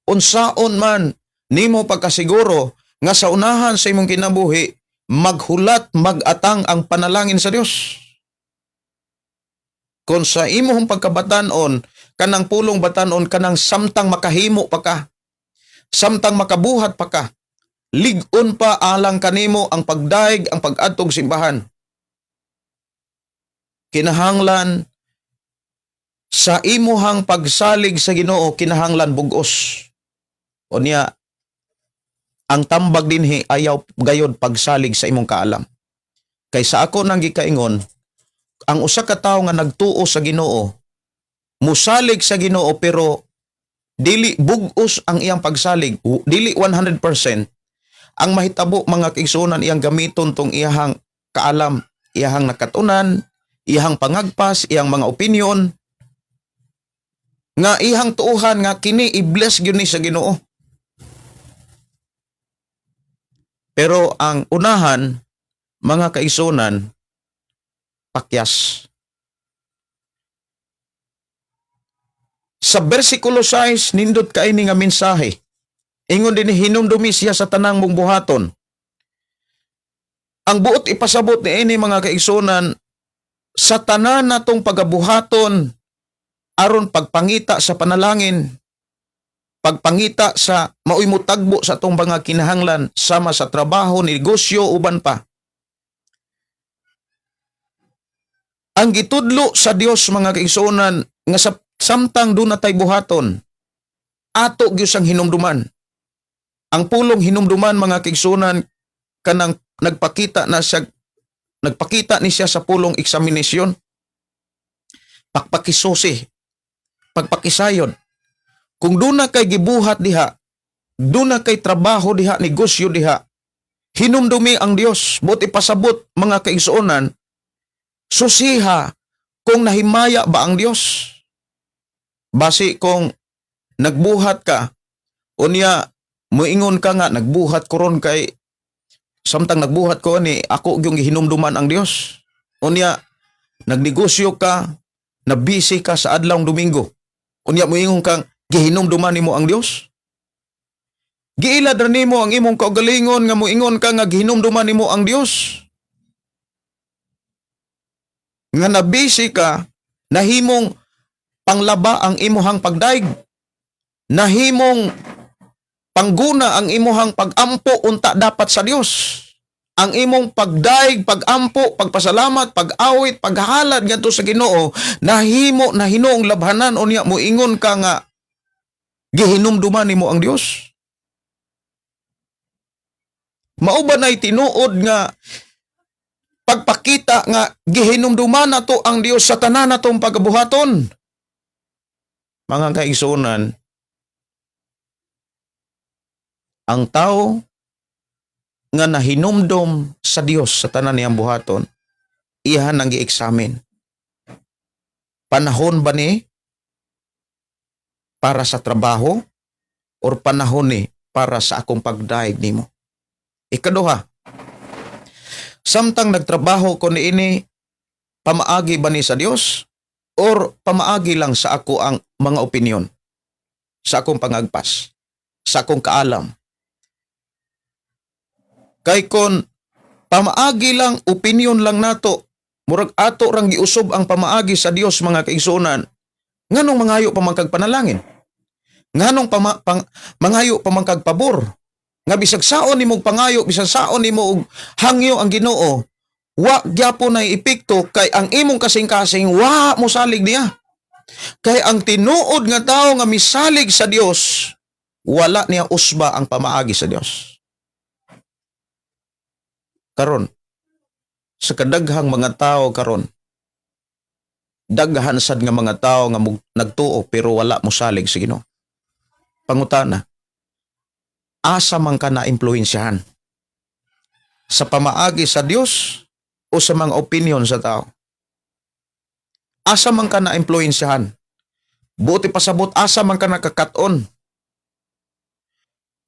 Unsaon man nimo pagkasiguro nga sa unahan sa imong kinabuhi, maghulat, magatang ang panalangin sa Dios. Kung sa imong pagkabatan-on, kanang pulong batan-on, kanang samtang makahimo pa ka, samtang makabuhat pa ka, ligon pa alang kanimo ang pagdaig, ang pag-adtog simbahan. Kinahanglan sa imuhang pagsalig sa Ginoo, kinahanglan bugos. Unya, ang tambag dinhi ayaw gayod pagsalig sa imong kaalam. Kay sa ako nang gikaingon, ang usa ka tawo nga nagtuo sa Ginoo, musalig sa Ginoo pero dili bugos ang iyang pagsalig, dili 100%, ang mahitabo mga kaigsunan iyang gamiton tong iyang kaalam, iyang nakatunan, iyang pangagpas, iyang mga opinion, nga iyang tuuhan nga kini i-bless gyud ni sa Ginoo. Pero ang unahan, mga kaigsunan, pakyas. Sa bersikulo 6, nindot kaini nga mensahe. Ingon din hinumdumi siya sa tanang mong buhaton. Ang buot ipasabot ni ini mga kaigsunan, sa tanan natong pagabuhaton, aron pagpangita sa panalangin, pagpangita sa maoy mo tagbo sa atong mga kinahanglan, sama sa trabaho, negosyo, uban pa. Ang gitudlo sa Dios mga kaigsunan nga sa samtang doon na tay buhaton, ato gyud sang hinumduman. Ang pulong hinumduman mga kaigsunan kanang nagpakita ni siya sa pulong eksaminasyon. Pagpakisusi, pagpakisayon. Kung doon na kay gibuhat diha, doon na kay trabaho diha, negosyo diha, hinumdumi ang Dios, buot ipasabot mga kaigsunan, susiha kung nahimaya ba ang Dios. Basi kung nagbuhat ka, unya moingon ka nga nagbuhat ko ron kay Samtang nagbuhat ko ni ako yung gihinumduman ang Dios. Unya nagnegosyo ka, na busy ka sa adlawng Domingo. Unya moingon kang gihinumduman nimo ang Dios. Giilad ra nimo ang imong kaugalingon nga moingon ka nga gihinumduman nimo ang Dios. Nga na busy ka, nahimong panglaba ang imuhang pagdaig. Nahimong pangguna ang imuhang pagampo unta dapat sa Dios. Ang imong pagdaig, pagampo, pagpasalamat, pag-awit, paghalad ngadto sa Ginoo, nahimo na hinuong labhanan unya moingon ka nga gihinumduman nimo ang Dios. Mao ba nay tinuod nga pagpakita nga gihinumduman nato ang Dios sa tanan natong pagabuhaton? Mga kaigsuonan, ang tao nga nahinumdom sa Dios sa tanan niyang buhaton, iyan ang gi-examine. Panahon ba ni para sa trabaho or panahon ni para sa akong pagdaig nimo? Ikaduha, samtang nagtrabaho ko niini, pamaagi ba ni sa Dios or pamaagi lang sa ako ang mga opinyon, sa akong pangagpas, sa akong kaalam? Kay kon pamaagi lang, opinion lang nato, murag ato rang giusob ang pamaagi sa Dios mga kaigsuonan, nganong mangayo pa man kag panalangin? Nganong mangayo pa man kag pabor? Nga bisag saon nimo pangayo, bisag saon nimo og hangyo ang Ginoo, wa gyapon nay epekto kay ang imong kasing-kasing wa mosalig niya. Kay ang tinuod nga tawo nga misalig sa Dios, wala niya usba ang pamaagi sa Dios. Karon, sa kadaghang mga tao karon, daghan sad nga mga tao nga nagtuo pero wala mosalig sa Ginoo. Pangutana, asa man ka na impluwensyahan? Sa pamaagi sa Dios o sa mga opinion sa tao? Asa man ka na impluwensyahan? Buti pasabot asa man ka nakakaton.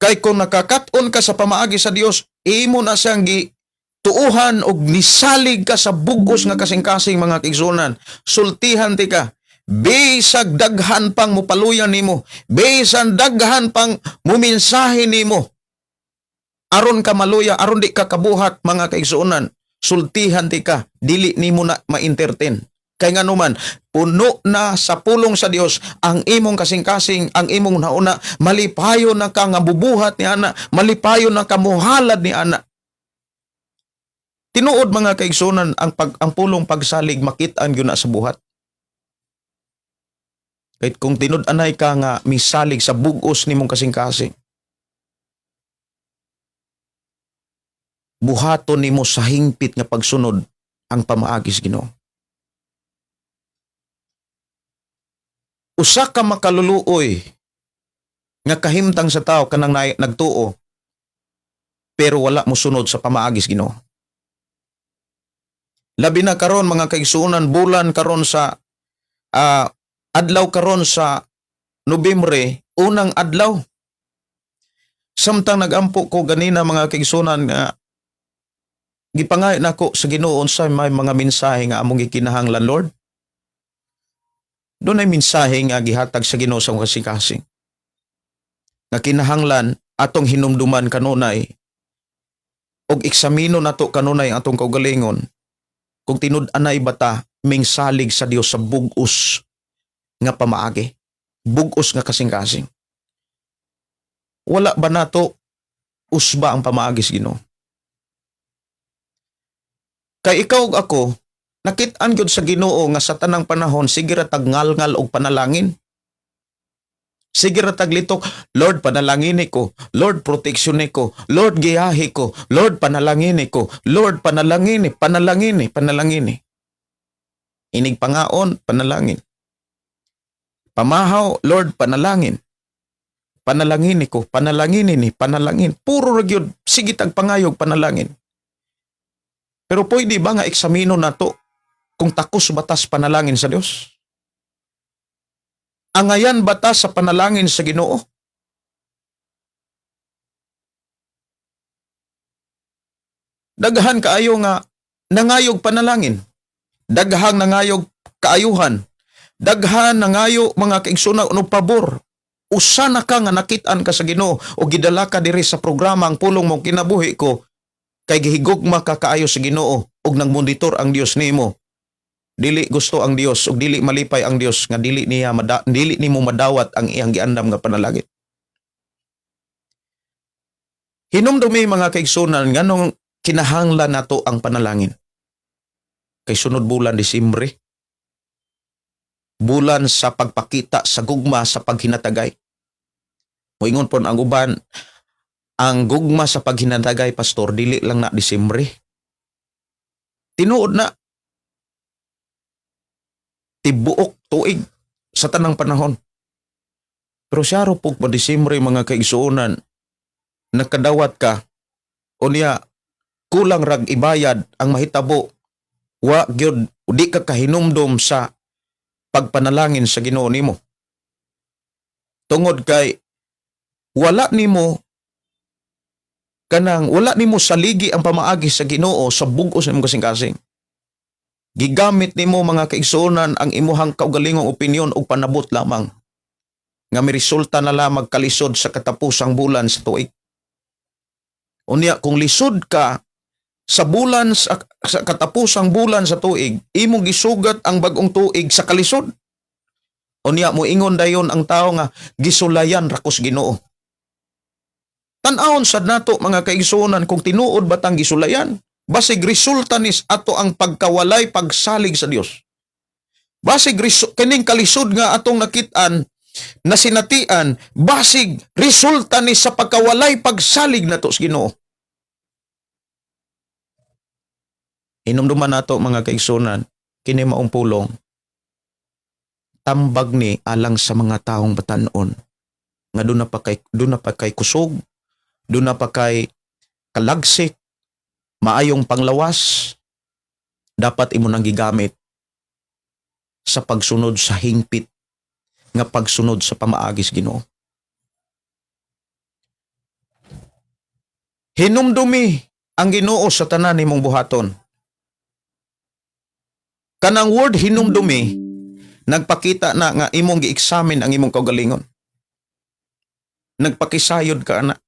Kay kung nakakaton ka sa pamaagi sa Dios, imo na siyang tuuhan og nisalig ka sa bugos nga kasing-kasing mga kaigsuonan. Sultihan ti ka. Bisag daghan pang mupaluyan nimo, bisan daghan pang mumensahe nimo, aron ka maluya, aron di ka kabuhat mga kaigsuonan, sultihan ti ka, dili nimo na ma-entertain. Kay nga naman, puno na sa pulong sa Dios ang imong kasing-kasing, ang imong nauna, malipayo na ka nga bubuhat ni ana, malipayo na ka muhalad ni ana. Tinuod mga kaigsuonan, ang pulong pagsalig makit-an gyud na sa buhat. Kahit kung tinud-anay ka nga misalig sa bugos nimong kasing-kasing, buhaton nimo sa hingpit nga pagsunod ang pamaagi sa Ginoo. Usa ka makaluluoy nga kahimtang sa tao kanang nagtuo pero wala mo sunod sa pamaagi sa Ginoo. Labi na karon mga kaigsuonan, bulan karon sa adlaw karon sa Nobyembre, unang adlaw. Samtang nagampo ko ganina mga kaigsuonan nga gipangay nako sa Ginoo unsay may mga mensahe nga among gikinahanglan, Lord. Doon ay mensahe nga gihatag sa Ginoo sa akong kasing-kasing. Nga kinahanglan atong hinumduman kanunay og eksamino nato kanunay ang atong kaugalingon kung tinud-anay bata mingsalig sa Dios sa bugos nga pamaagi, bugos nga kasing-kasing. Wala ba nato usba ang pamaagi sa Ginoo? Kay ikaw ug ako, nakit-an gyud sa Ginoo nga sa tanang panahon sige ra tag ngalngal og panalangin. Sige ra tag litok, Lord panalangin ko, Lord proteksyon ko, Lord giyahi ko, Lord panalangin ko, Lord panalangin, panalangin. Inig pangaon, panalangin. Pamahaw, Lord, panalangin. Panalangin ko, panalangin ni, panalangin. Puro ragyod, sige tag pangayog panalangin. Pero pwede ba nga eksamino nato kung takos batas panalangin sa Dios? Angayan batas sa panalangin sa Ginoo? daghan kaayo nga nangayog panalangin, daghang nangayog kaayuhan, daghan nangayo mga kaigsunan og pabor. Usa na ka nga nakit-an ka sa Ginoo o gidala ka diri sa programa ang pulong mo kinabuhi ko kay gihigugma ka kaayo sa Ginoo ug nagmonitor ang Dios nimo. Dili gusto ang Dios ug dili malipay ang Dios nga dili nimo madawat ang iyang giandam nga panalangin. Hinumdumi mga kaigsunan nganong kinahanglan nato ang panalangin. Kay sunod bulan Disyembre, bulan sa pagpakita sa gugma sa paghinatagay. Moingon pon ang uban, ang gugma sa paghinatagay, pastor, dili lang na Disyembre. Tinuod na tibuok tuig sa tanang panahon. Pero siya ro pug Disyembre mga kaigsuonan, nakadawat ka unya kulang rag ibayad ang mahitabo wa gyud di ka kahinumdom sa pagpanalangin sa Ginoo nimo. Tungod kay wala nimo saligi ang pamaagi sa Ginoo sa bug-os nimo kasing-kasing. Gigamit nimo mga kaigsuonan ang imuhang kaugalingong opinyon ug panabot lamang nga may resulta na lamang kalisod sa katapusang bulan sa tuig. Unya kung lisod ka sa bulan sa katapusang bulan sa tuig, imong gisugat ang bag-ong tuig sa kalisod. Unya mo ingon dayon ang tao nga gisulayan rakos Ginoo. Tan-awon sad nato mga kaigsuonan kung tinuod batang gisulayan. Basig resulta nis ato ang pagkawalay pagsalig sa Dios. Basig kining kalisod nga atong nakit-an na sinatian, basig resulta ni sa pagkawalay pagsalig nato sa Ginoo. Hinumduman nato mga kaigsuonan, kini maong pulong. Tambag ni alang sa mga taong batan-on nga doon na pa kay kusog, doon na pa kay kalagsik, maayong panglawas, dapat imo nang gigamit sa pagsunod sa hingpit nga pagsunod sa pamaagis Ginoo. Hinumdumi ang Ginoo sa tanan nimong buhaton. Kanang word hinumdumi nagpakita na nga imong gi-examine ang imong kaugalingon. Nagpakisayod ka na.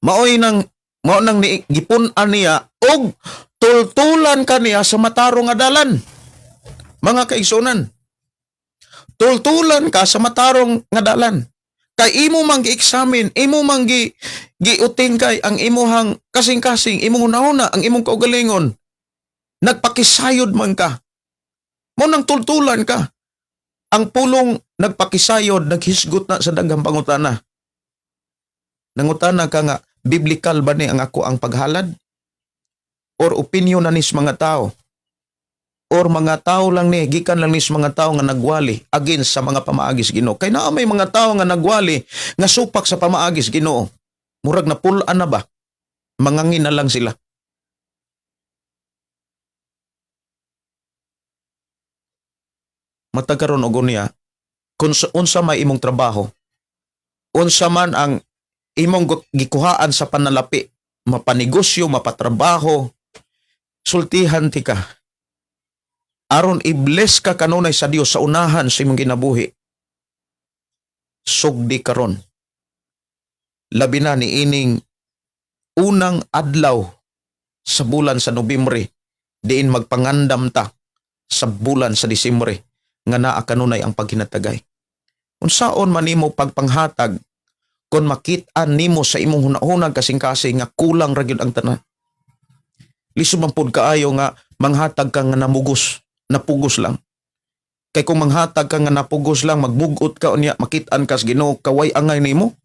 Mao nang gipun-an niya og tultulan kaniya sa matarong nga dalan. Mga kaigsuonan, tultulan ka sa matarong nga dalan. Kay imo mang gi-examine, imo mang giuting kay ang imuhang kasing-kasing, imong hunahuna ang imong kaugalingon. Nagpakisayod man ka. Mo nang tultulan ka. Ang pulong nagpakisayod, naghisgot na sa daghang pangutana. Nangutana ka nga, biblical ba ni ang ako ang paghalad? Or opinion na nis mga tao? Or mga tao lang ni, gikan lang nis mga tao nga nagwali against sa mga pamaagis Ginoo? Kay naa may mga tao nga nagwali nga supak sa pamaagis Ginoo. Murag na pulaan na ba? Mangangin na lang sila. Matagaron og unya, kung unsa may imong trabaho, unsa man ang imong gikuhaan sa panalapi, mapanegosyo, mapatrabaho, sultihan ti ka. Aron i-bless ka kanunay sa Dios sa unahan sa imong ginabuhi. Sugdi karon. Labi na ni ining unang adlaw sa bulan sa Nobyembre, diin magpangandam ta sa bulan sa Disyembre nga naa kanunay ang paghinatagay. Unsaon man nimo pagpanghatag kung makit-an nimo sa imong hunahunag kasing-kasing nga kulang ra gyud ang tanan. Lisod man pud kaayo nga manghatag ka nga napugos lang. Kay kung manghatag ka nga napugos lang, magmugot ka unya makit-an kas Ginoo, kaway angay nimo.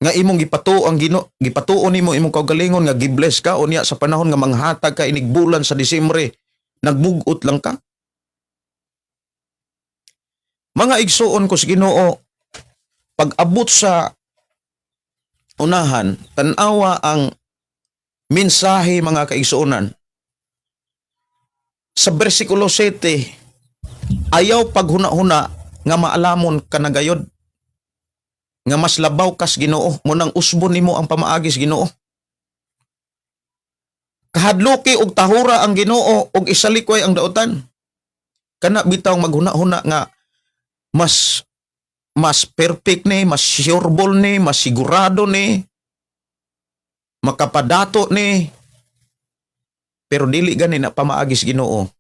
Nga imong gipatuon nimo imong kaugalingon nga gibless ka unya sa panahon nga manghatag ka inig bulan sa Disyembre, nagmugot lang ka. Mga igsuon ko sa Ginoo, pag-abot sa unahan, tanawa ang mensahe mga kaigsuonan. Sa bersikulo 7, ayaw paghuna-huna nga maalamon ka na gayod. nga mas labaw kas Ginoo, mo nang usbon nimo ang pamaagis Ginoo. Kahadloki og tahura ang Ginoo og isalikway ang daotan. Kana bitaw maghuna-huna nga mas perfect ni, mas sureball ni, mas sigurado ni, makapadato ni. Pero dili gani na pamaagis Ginoo.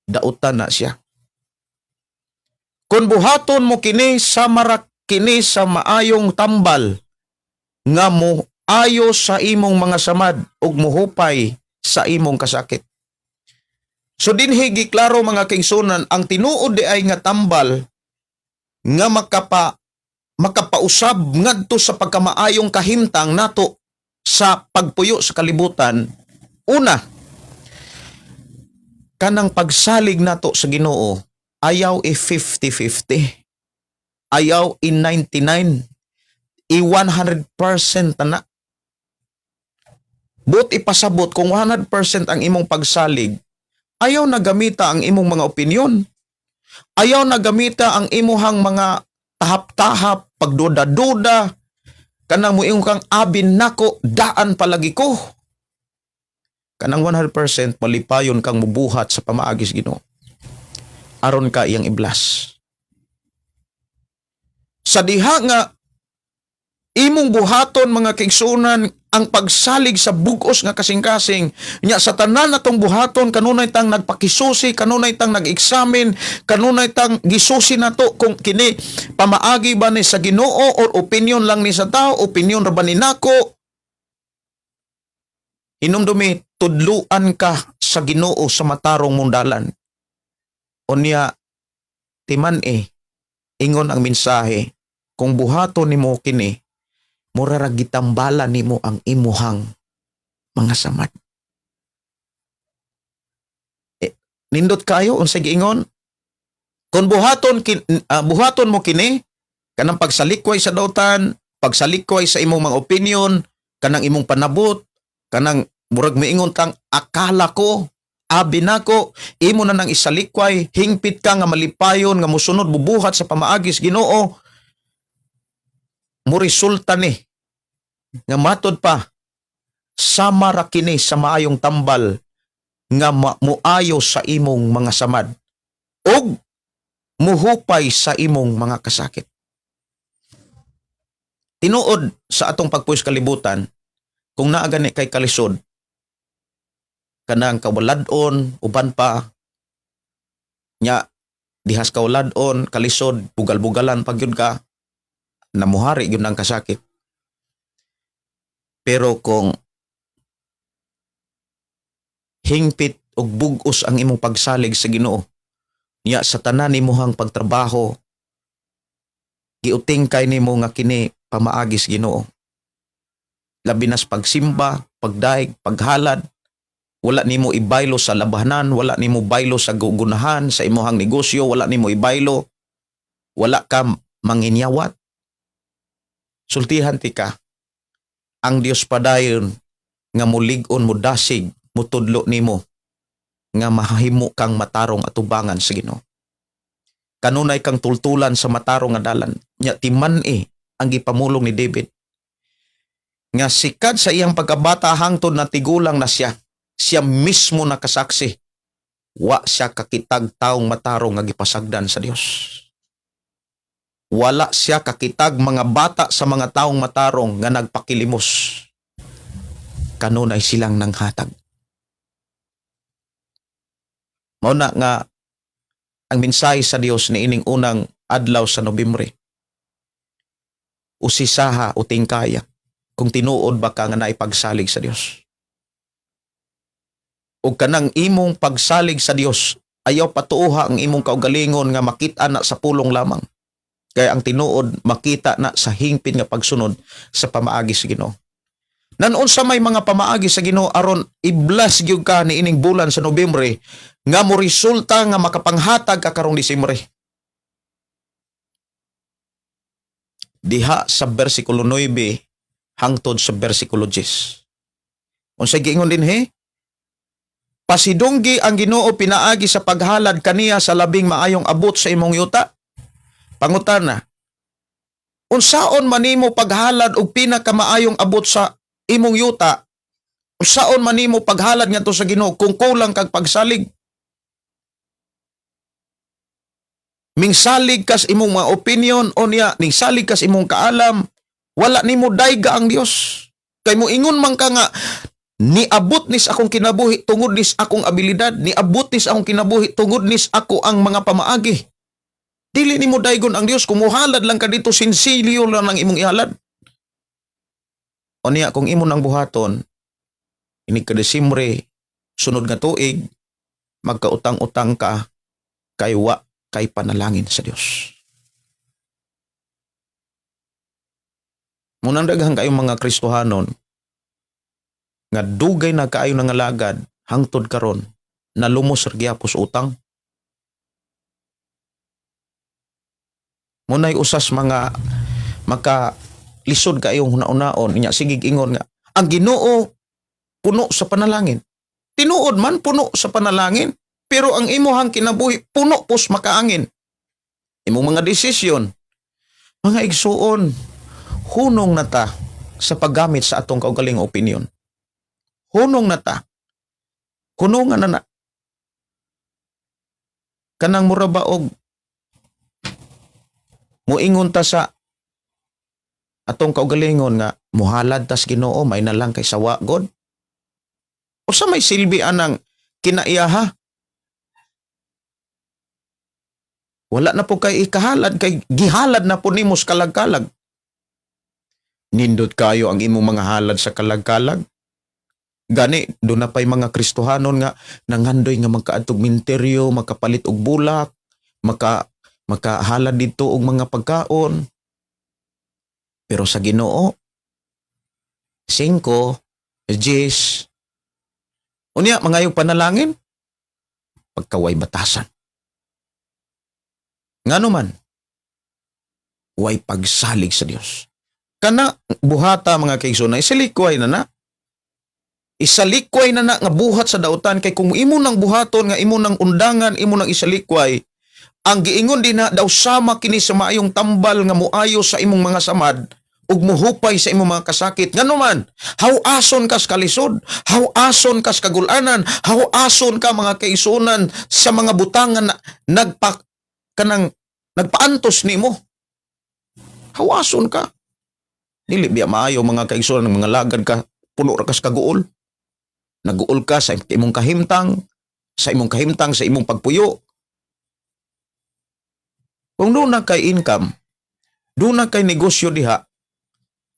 Dautan na siya. Kung buhaton mo kini sa marak kini sa maayong tambal nga mo ayo sa imong mga samad ug muhupay sa imong kasakit. So dinhi giklaro mga kaigsunan, ang tinuod di ay nga tambal nga makapausab ngadto sa pagkamaayong kahimtang nato sa pagpuyo sa kalibutan. Una, kanang pagsalig nato sa Ginoo ayaw 50-50. Ayaw 99. 100% na. But ipasabot kung 100% ang imong pagsalig, ayaw na gamita ang imong mga opinyon. Ayaw na gamita ang imuhang mga tahap-tahap, pagduda-duda, kanang mo kang abin nako, daan palagi ko. Kanang 100% malipayon kang mubuhat sa pamaagis Ginoo. Aron ka iyang iblas. Sa diha nga imong buhaton mga kaigsunan ang pagsalig sa bugos nga kasing-kasing nya sa tanan natong buhaton kanunay tang nagpakisusi, kanunay tang nag-examine, kanunay tang gisusi nato kung kini pamaagi ba ni sa Ginoo or opinion lang ni sa tao, opinion ra ba ni nako. Hinumdumi tudluan ka sa Ginoo sa matarong mundalan. Unya timan ingon ang mensahe, kung buhaton nimo kini mura ra gitambala nimo ang imuhang mga samad. Nindot kayo unsay giingon? Kung buhaton mo kini kanang pagsalikway sa dautan, pagsalikway sa imong mga opinion, kanang imong panabot, kanang murag miingon tang akala ko, abi nako, imo na nang isalikway, hingpit ka nga malipayon nga mosunod bubuhat sa pamaagis Ginoo. Mo resulta ni nga matod pa sama ra kini sa maayong tambal nga muayo sa imong mga samad ug muhupay sa imong mga kasakit. Tinuod sa atong pagpuyo sa kalibutan, kung naa gani kay kalisod, kanang kawaladon, uban pa, nya dihas kawaladon, kalisod, bugal-bugalan pag yun ka, namuhari yun ang kasakit. Pero kung hingpit og bugos ang imong pagsalig sa Ginoo, nya sa tanan nimuhang pagtrabaho, giuting kay nimo nga kini pamaagis Ginoo. Labi nas pagsimba, pagdaig, paghalad, wala nimo ibaylo sa labanan, wala nimo baylo sa gugunahan, sa imuhang negosyo, wala nimo ibaylo, wala ka manginyawat. Sultihan ti ka. Ang Dios padayon nga mulig-on mo dasig, mutudlo nimo nga mahimo kang matarong atubangan sa Ginoo. Kanunay kang tultulan sa matarong nga dalan. Nya timan ang gipamulong ni David. Nga sikad sa iyang pagkabata hangtod na tigulang na siya. Siya mismo nakasaksi. Wa siya kakitag taong matarong nga gipasagdan sa Dios. Wala siya kakitag mga bata sa mga taong matarong nga nagpakilimos. Kanunay silang nanghatag. Mauna nga ang mensahe sa Dios ni ining unang adlaw sa Nobyembre. Usisaha o tingkaya kung tinuod ba ka nga naipagsalig sa Dios. O kanang imong pagsalig sa Dios, ayaw patuuha ang imong kaugalingon nga makita na sa pulong lamang. Kaya ang tinuod makita na sa hingpit nga pagsunod sa pamaagi sa Ginoo. Nanon sa may mga pamaagi sa Ginoo aron iblas gyud ka ni ining bulan sa Nobyembre nga mo resulta nga makapanghatag ka karong Disyembre. Diha sa bersikulo 9 hangtod sa bersikulo 10. Unsay giingon dinhi? Pasidunggi ang Ginoo pinaagi sa paghalad kaniya sa labing maayong abot sa imong yuta. Pangutana, unsaon man nimo paghalad og pinakamaayong abot sa imong yuta, unsaon man nimo paghalad ngadto sa Ginoo kung kulang kag pagsalig. Mingsalig kas imong mga opinion o niya, ningsalig kas imong kaalam, wala nimo dayga ang Dios. Kay mo ingon man ka nga, niabot nis akong kinabuhi tungod nis akong abilidad, niabot nis akong kinabuhi tungod nis ako ang mga pamaagi. Dili nimo daygon ang Dios, kung muhalad lang ka dito, sinsilyo lang ang imong ihalad. O niya, kung imo nang buhaton, ini ka Desyembre, sunod nga tuig, magkautang-utang ka, kay wa kay panalangin sa Dios. Munang daghang kayong mga Kristohanon, nga dugay na kaayo nga lagad, hangtod karon, nalumos sa gyapos utang. Munay usas mga lisod kayong hunaon-naon, inya sigig ingon nga, ang Ginoo puno sa panalangin. Tinuod man puno sa panalangin, pero ang imuhang kinabuhi puno pos makaangin. Imong mga desisyon, mga igsuon, hunong na ta sa paggamit sa atong kaugaling opinion. Hunong na ta. Hunongan na na. Kanang muraba og muingon ta sa atong kaugalingon nga muhalad tas Ginoo may na lang kay sawa God. O sa may silbi anang kinaiyaha? Wala na po kay ikahalad, kay gihalad na po nimos kalag-kalag. Nindot kayo ang imong mga halad sa kalag-kalag. Gani, doon na pa'y mga Kristohanon nga nangandoy nga magkaadtog minteryo, makapalit og bulak, makahalad dito og mga pagkaon. Pero sa Ginoo, 5, 10, unya, mga yung panalangin, pagkaway batasan. Ngano man, way pagsalig sa Dios. Kana buhata mga kaigsoon, isalikway na na. Isalikway na na nga buhat sa dautan, kay kung imo nang buhaton nga imo nang undangan, imo nang isalikway, ang giingon din na daw sama kini sa maayong tambal nga muayo sa imong mga samad ug muhupay sa imong mga kasakit. Ngano man, hawason kas kalisod, hawason kas kagulanan, hawason ka mga kaigsuonan sa mga butangan na nagpaantos nimo. Hawason ka. Dili biya maayo mga kaigsuonan ng mga lagad ka, puno ra kas kaguol. Naguol ka sa imong kahimtang, sa imong pagpuyo. Kung doon na kay income, doon na kay negosyo diha,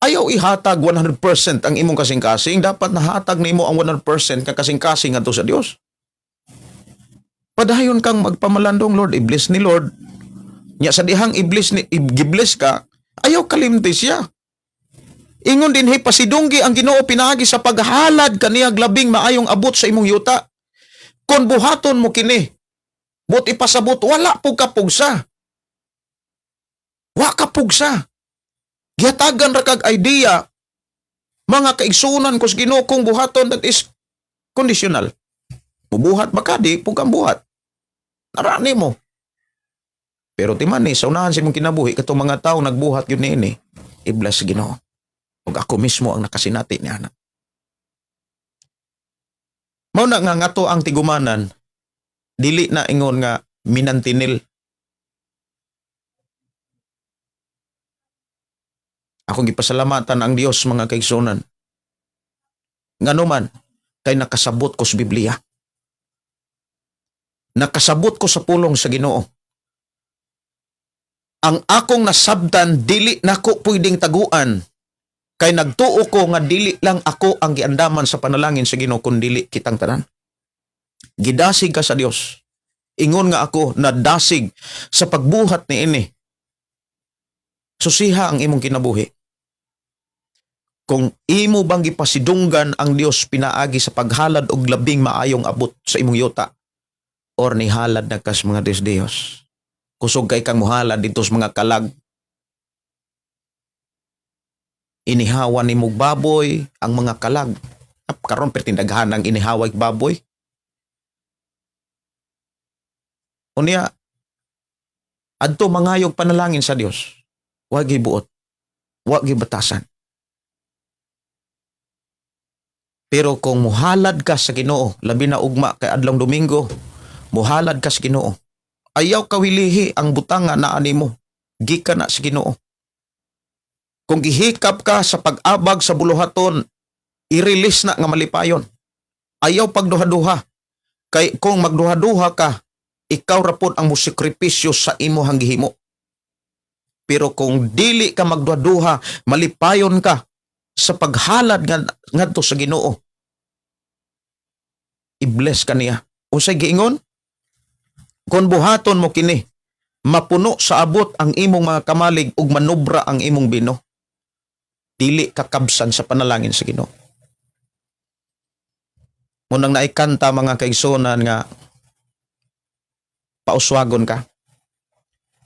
ayaw ihatag 100% ang imong kasing-kasing, dapat nahatag nimo ang 100% ka kasing-kasing ngadto sa Dios. Padayon kang magpamalandong, Lord, i-bless ni Lord. Nya sa dihang i-bless ka, ayaw kalimti siya. Ingon din pasidunggi ang Ginoo pinaagi sa paghalad kaniyang labing maayong abot sa imong yuta. Kung buhaton mo kini, but ipasabot, wala po kapugsa. Wa kapugsa. Gihatagan ra kag idea, mga kaigsunan ko sa Ginoo kung buhaton, that is conditional. Mubuhat ba ka, di po kang buhat. Narani mo. Pero timani, sa unahan sa imong kinabuhi, katong mga tao nagbuhat yun ni i-bless Ginoo. Ug ako mismo ang nakasinati ni anak. Mao na nga ngato ang tigumanan, dili na ingon nga minantinil. Akong gipasalamatan ang Dios mga kaigsuonan. Ngano man, kay nakasabot ko sa Biblia. Nakasabot ko sa pulong sa Ginoo. Ang akong nasabtan, dili nako pwedeng taguan. Kay nagtuo ko nga dili lang ako ang giandaman sa panalangin sa Ginoo, kundi dili kitang tanan. Gidasig ka sa Dios. Ingon nga ako nadasig sa pagbuhat ni ini. Susiha ang imong kinabuhi. Kung imo bang gipasidunggan ang Dios pinaagi sa paghalad og labing maayong abot sa imong yuta, or nihalad na kas mga Dios. Kusog kay kang muhalad dito sa mga kalag. Inihawa ni mong baboy ang mga kalag. Karon pertindaghan ang inihaway baboy. Unya, adto mangayog panalangin sa Dios. Huwag ibuot. wa gibatasan. Pero kung muhalad ka sa Ginoo, labi na ugma kay adlong Domingo, muhalad ka sa Ginoo. Ayaw kawilihi ang butang nga naa nimo. Gikan na sa Ginoo. Kung gihikap ka sa pag-abag sa buluhaton, i-release na nga malipayon. Ayaw pagduha-duha. Kay kung magduha-duha ka, ikaw rapod ang musikripisyo sa imuhang gihimo. Pero kung dili ka magduha-duha, malipayon ka sa paghalad ngadto sa Ginoo. I-bless ka niya. Unsay giingon? Kung buhaton mo kini, mapuno sa abot ang imong mga kamalig ug manubra ang imong bino. Dili kakabsan sa panalangin sa Ginoo. Munang naikanta mga kaigsunan nga pauswagon ka.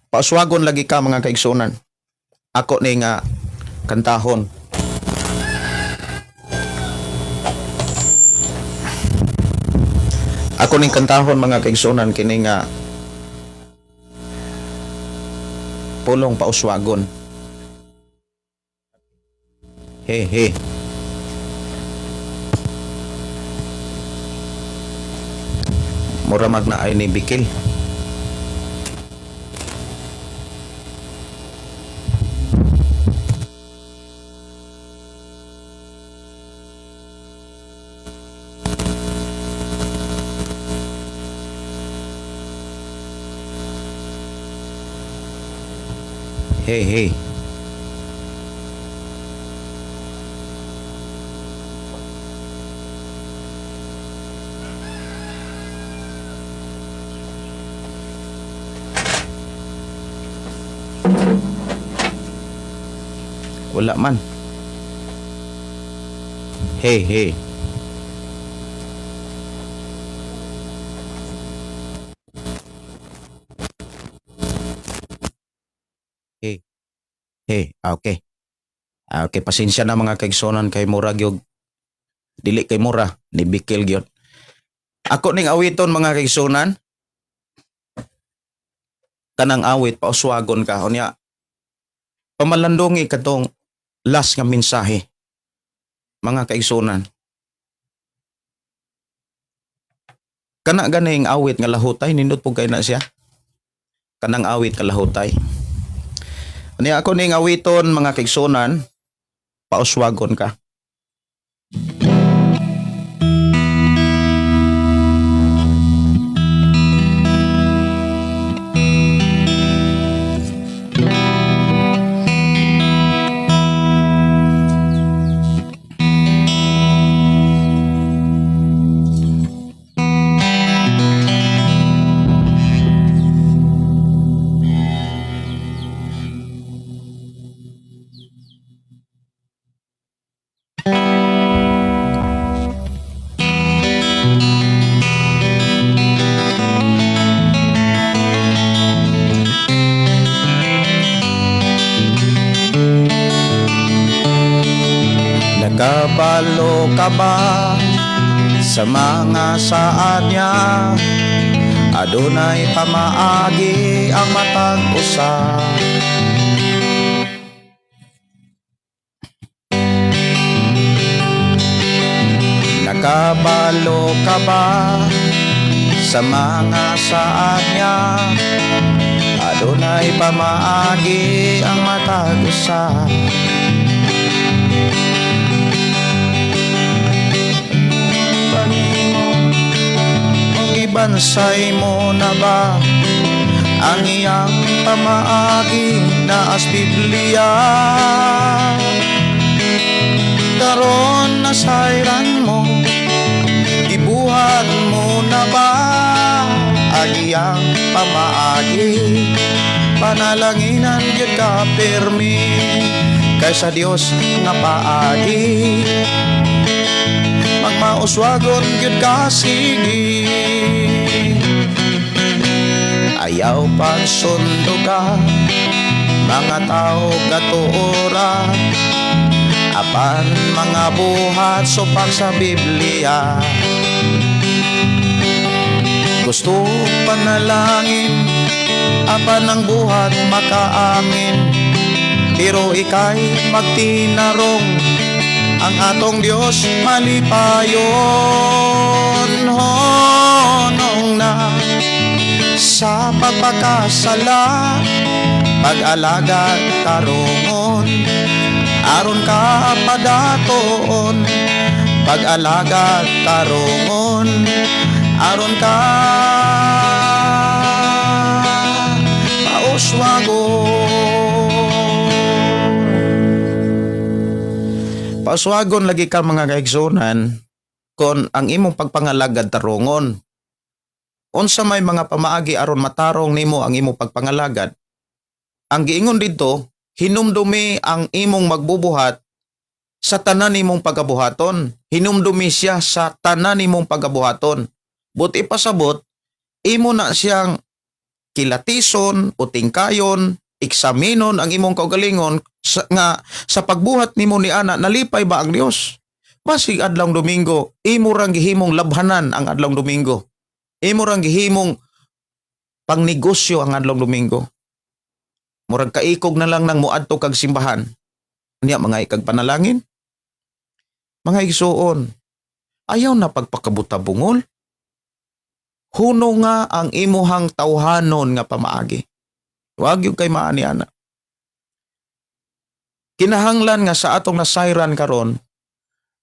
Pauswagon lagi ka mga kaigsunan. Ako ni nga kantahon. Ako ning kantahon mga kaigsunan kini nga pulong pauswagon. He he. Mura magna ay ni bikil. Hey, hey. Wala man. Hey, hey. Hey. Hey, okay. Okay, pasensya na mga kaigsonan kay mura gyud. Dili kay mura, ni bikil gyud. Ako ning awiton mga kaigsonan. Kanang awit pauswagon ka unya. Pamalandongi katong last nga mensahe. Mga kaigsonan. Kana ganing awit nga lahutay nindot pug kay na siya. Kanang awit nga lahutay. Ani ako ning awiton mga kaigsonan, pauswagon ka. Nagkabalo ka ba sa mga saad niya? Adunay pamaagi ang matag usa. Nakabalo ka ba sa mga saad niya? Adunay pamaagi ang matag usa. Bansay mo na ba ang iyang pamaagi na as Biblia? Daron na sayran mo, ibuhat mo na ba ang iyang pamaagi? Panalanginan gyud ka permi kaysa Dios nga paagi. Magmauswagon gyud ka sige. Ayaw pagsundo ka mga tao katuora, apan mga buhat supak sa Biblia. Gusto panalangin apan ang buhat makaamin, pero ika'y magtinarong, ang atong Diyos malipayon. Honong na sa pagpakasala, pag-alagad tarungon, aron ka padatoon, pag-alagad tarungon, aron ka pauswagon lagi ka mga kaigsunan kon ang imong pagpangalagad tarungon. Unsa may mga pamaagi aron matarong nimo ang imong pagpangalagad. Ang giingon dito, hinumdumi ang imong magbubuhat sa tanan nimong pagabuhaton. Hinumdumi siya sa tanan nimong pagabuhaton. But ipasabot, imo na siyang kilatison o tingkayon, eksaminon ang imong kaugalingon sa pagbuhat nimo ni ana, nalipay ba ang Dios? Basig adlong Domingo, imo rang gihimong labhanan ang adlong Domingo. Imo rang gihimong pangnegosyo ang adlong Domingo. Murag kaikog na lang nang muadto kag simbahan. Unya mga ikag panalangin. Mga igsuon, ayaw na pagpakabuta-bungol. Huno nga ang imuhang tawhanon nga pamaagi. Huwag yung kay maani ana. Kinahanglan nga sa atong nasayran karon,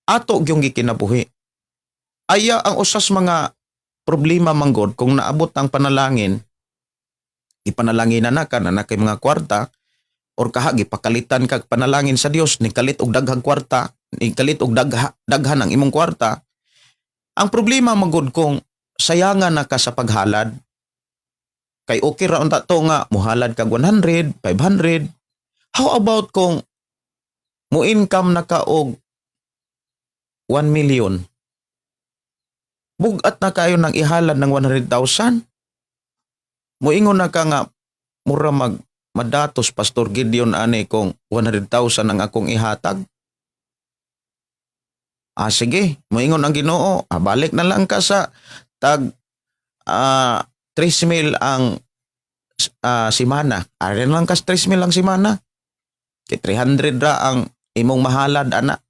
ato yung gikinabuhi. Aya ang usas mga problema manggod kung naabot ang panalangin, ipanalangin na kay mga kwarta, or kahagi pakalitan kag panalangin sa Dios, ni kalit og daghang kwarta, ni kalit og daghan ang imong kwarta. Ang problema manggod kung sayangan na ka sa paghalad, kay okay ra unta to nga muhalad kag 100, 500. How about kung mo income na ka og 1 million? Bugat na kayo nang ihalad ng 100,000? Moingon na ka nga mura madatos Pastor Gideon ani kung 100,000 ang akong ihatag. Sige, moingon ang Ginoo, balik na lang ka sa tag 3,000 ang simana. Ari lang ka 3,000 ang simana. Kay 300 ra ang imong mahalad ana.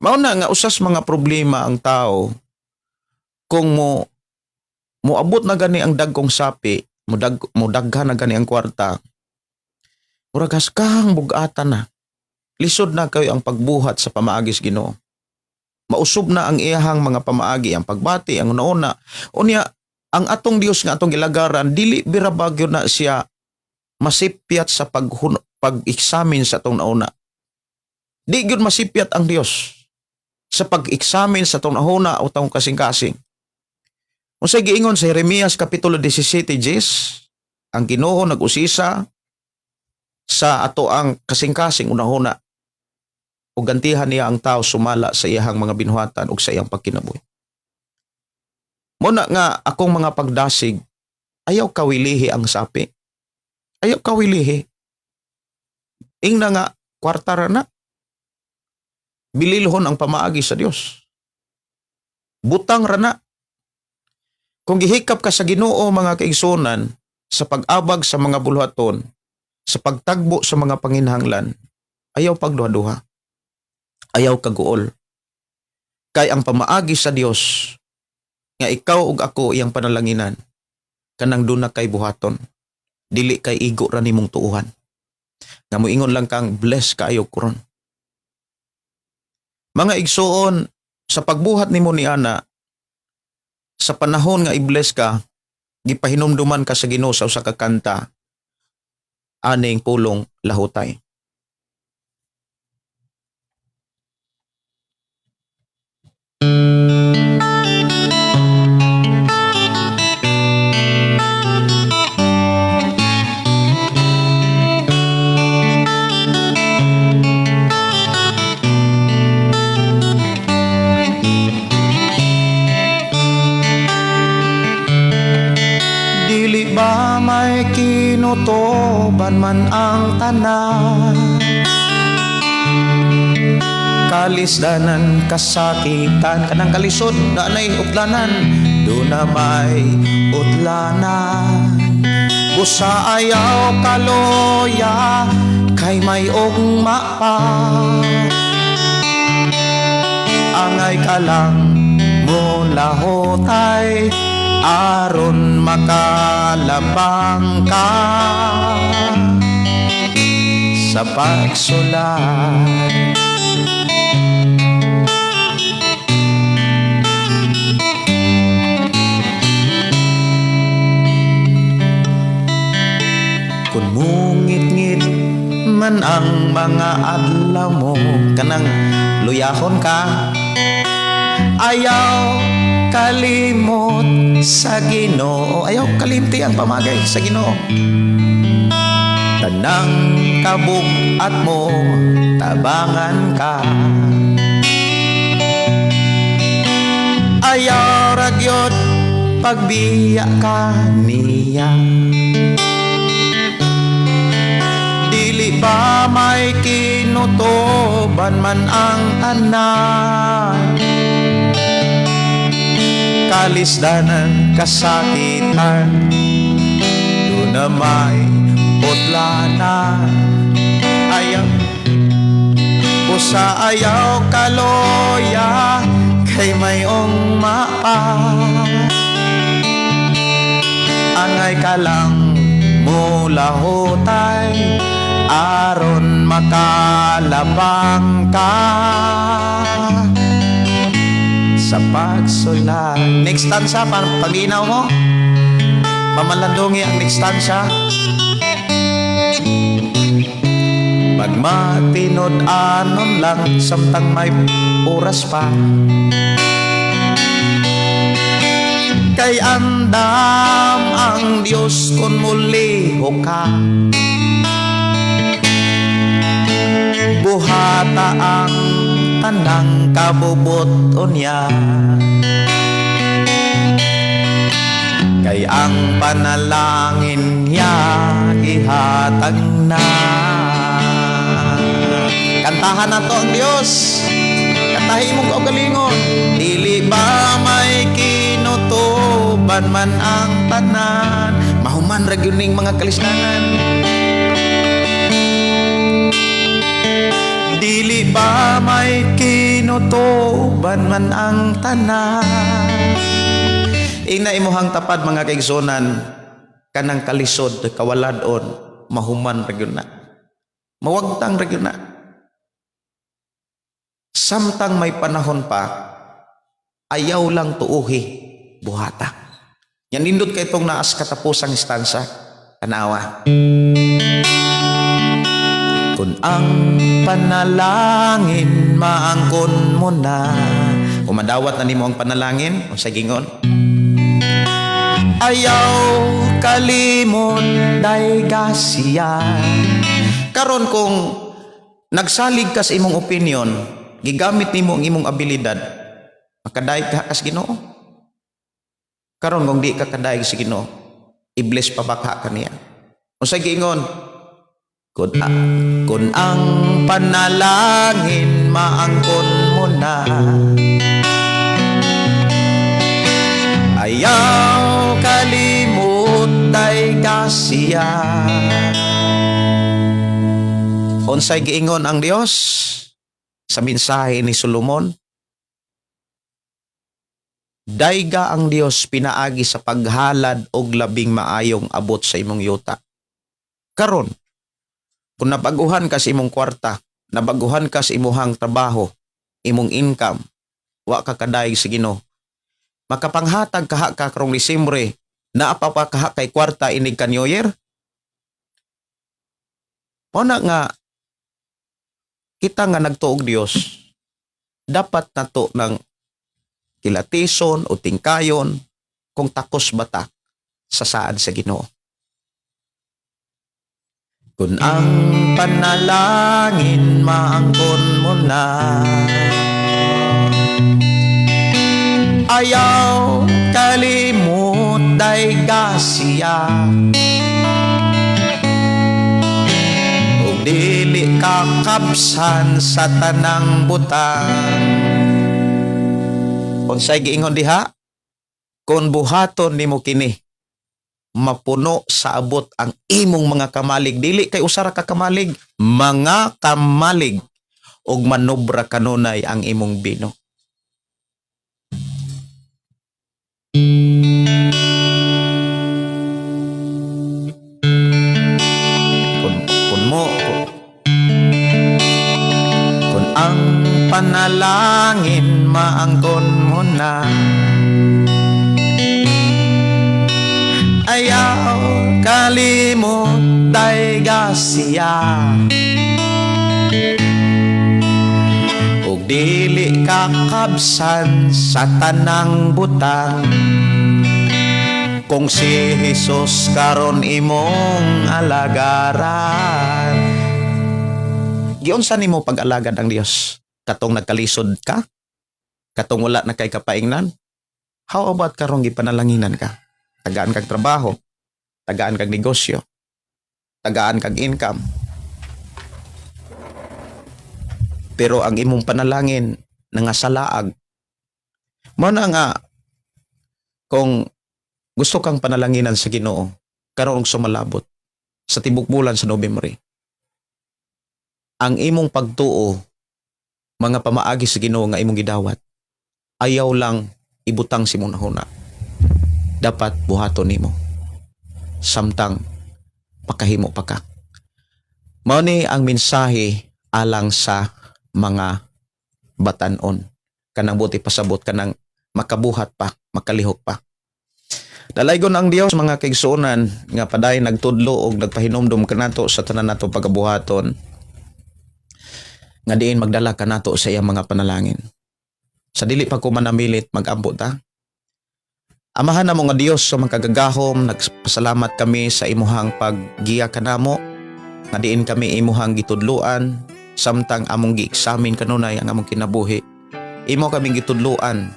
Mao na nga usas mga problema ang tao kung moabot na gani ang dagkong sapi, daghan na gani ang kwarta. Murag haskahang bugatan na. Lisod na kayo ang pagbuhat sa pamaagis Ginoo. Mausob na ang iyahang mga pamaagi, ang pagbati, ang una-una. Unya, ang atong Dios nga atong gilagaran, dili birabagyo na siya masipyat sa pag-examine sa atong nauna. Di gyud masipyat ang Dios sa pag-examine sa atong nauna o atong kasing-kasing. Unsay giingon sa Jeremias kapitulo 17:10, ang Ginoo nag-usisa sa ato ang kasing-kasing unahuna ug gantihan niya ang tao sumala sa iyang mga binuhatan ug sa iyang pagkinabuhi. Muna nga akong mga pagdasig, ayaw kawilihi ang sapi. Ayaw kawilihi. Ingna nga kwarta ra na. Bililhon ang pamaagi sa Dios. Butang ra na. Kung gihikap ka sa Ginoo mga kaigsunan, sa pag-abag sa mga buluhaton, sa pagtagbo sa mga panginhanglan, ayaw pagduha-duha. Ayaw kaguol. Kay ang pamaagi sa Dios nga ikaw ug ako iyang panalanginan, kanang duna kay buhaton, dili kay igo ra nimong tuuhan. Nga moingon lang kang bless kaayo kuron. Mga igsuon, sa pagbuhat nimo ni ana, sa panahon nga i-bless ka, gipahinumduman ka sa Ginoo sa usa ka kanta, aning pulong lahutay. Dili ba may kinutoban man ang tanan, kalisdanan, kasakitan, kanang kalisod na anay utlanan, doon na may utlanan. Usa ayaw kaloya kay may ugma pa. Angay ka lang mo lahotay aron makalabang ka sa pagsulay. Kung mungit-ngit man ang mga adlaw mo, kanang luyahon ka, ayaw kalimot sa Ginoo. Ayaw kalimti ang pamagay sa Ginoo. Tanang kabugat mo, tabangan ka. Ayaw ragyod pagbiya ka niya. Dili ba may kinutoban man ang tanan? Kalisdanan, kasakitan, doon na may putlanan. Ayaw, usa ayaw kaloya kay may ugma pa. Angay ka lang mula hutay aron makalabang ka sa pagsulay. Next stanza, pag-inaw mo, mamalandungi ang next stanza. Magmatinod anon lang samtang may oras pa. Kay andam ang Diyos kung muli ka. Buhata ang tanang kabubuton niya. Kay ang panalangin niya ihatag na. Kantahan na to ang Diyos. Kantahin mo kaugalingon. Dili ba may kinutuban man ang tanan? Mahuman ragyuning mga kalisdanan. Dili ba may kinutuban man ang tanan? Ina imuhang tapad mga kaigsonan, kanang kalisod, kawaladon, mahuman ragyun na. Mawagtang ragyun na. Samtang may panahon pa, ayaw lang tuuhi, buhata. Yan nindot kay itong naas katapusang istansa, kanawa. Kung ang panalangin maangkon mo na, umadawat na nimo ang panalangin, o sa gingon, ayaw kalimot dayga siya. Karon kung nagsalig ka sa imong opinion, gigamit nimo ang imong abilidad, makadaig ka kas Ginoo. Karon kung di ka kadaig sa Ginoo, i-bless pa baka kaniya. O sa gingon, kun ang panalangin maangkon mo na, ayaw kalimot dayga siya. Unsay giingon ang Dios sa mensahe ni Solomon? Dayga ang Dios pinaagi sa paghalad og labing maayong abot sa imong yuta. Karon, kung nabaguhan ka sa imong kwarta, nabaguhan ka sa imong trabaho, imong income, wa ka kadaig sa Ginoo, makapanghatag kaha ka karong Disyembre, naapa pa kaha kay kwarta inig ka New Year? O na nga, kita nga nagtuog Dios, dapat nato ng kilatison o tingkayon kung takos bata sa saad sa Ginoo. Kung ang panalangin maangkon mo na, ayaw kalimot dayga siya. Dili ka kapsan sa tanang butang. Unsay giingon diha? Kung buhaton nimo kini, mapuno sa abot ang imong mga kamalig. Dili kay usara ka kamalig, mga kamalig ug manobra kanunay ang imong bino. Kun mo kun ang panalangin maangkon mo na, ayaw kalimot dayga siya, ug dili kakabsan sa tanang butang. Kung si Jesus karon imong alagaran, giunsa nimo pag-alagad ang Dios? Katong nagkalisod ka? Katong wala na kay kapaingnan? How about karong gipanalanginan ka? Tagaan kag trabaho, tagaan kag negosyo, tagaan kag income. Pero ang imong panalangin nangasalaag. Mao na nga kung gusto kang panalanginan sa Ginoo karon og sumalabot sa tibok bulan sa Nobyembre, ang imong pagtuo mga pamaagi sa Ginoo nga imong gidawat, ayaw lang ibutang si imong nahuna. Dapat buhaton nimo samtang makahimo pa ka. Mao ni ang mensahe alang sa mga batan-on, kanang buti pasabot kanang makabuhat pa, makalihok pa. Dalaygon ang Dios mga kaigsuonan nga paday nagtudlo og nagpahinomdom kanato sa tanan nato pagabuhaton, nga diin magdala kanato sa iyang mga panalangin. Sa dili pa ko manamilit, mag-ampo ta. Amahan na mo nga Dios sa mga kagagahom, nagpasalamat kami sa imuhang paggiya kanamo, nga diin kami imuhang gitudluan samtang among gi-examine kanunay ang among kinabuhi. Imo kami gitudluan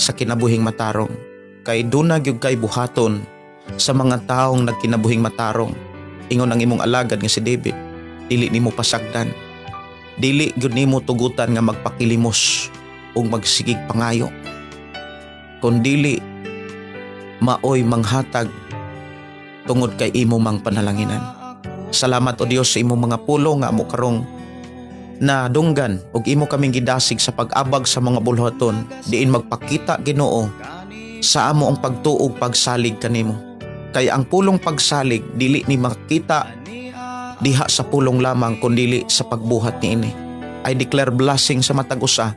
sa kinabuhing matarong, kay duna gyud kay buhaton sa mga taong nagkinabuhing matarong. Ingon ang imong alagad nga si David, dili nimo pasagdan, dili gyud nimo tugutan nga magpakilimos ug magsigig pangayo, kundi maoy manghatag tungod kay imo mang panalanginan. Salamat o Dios sa imo mga pulong nga amo karong na dunggan ug imo kaming gidasig sa pag-abag sa mga bulhaton, diin magpakita Ginoo sa amo ang pagtuog pagsalig kanimo. Kay ang pulong pagsalig dili ni makita diha sa pulong lamang kundi sa pagbuhat niini. I declare blessing sa matag usa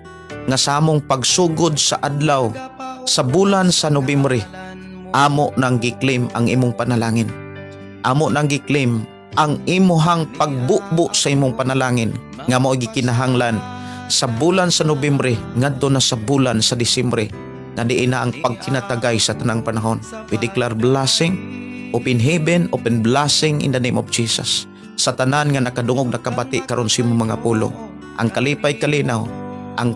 nga sa among pagsugod sa adlaw sa bulan sa Nobyembre, amo nang giklaim ang imong panalangin. Amo nang giklaim ang imuhang pagbukbo sa imong panalangin nga mao gikinahanglan sa bulan sa Nobyembre ngadto na sa bulan sa Disyembre, na diin na ang pagkinatagay sa tanang panahon. We declare blessing, open heaven, open blessing in the name of Jesus. Sa tanan nga nakadungog nakabati karon sa imong mga pulong, ang kalipay kalinaw, ang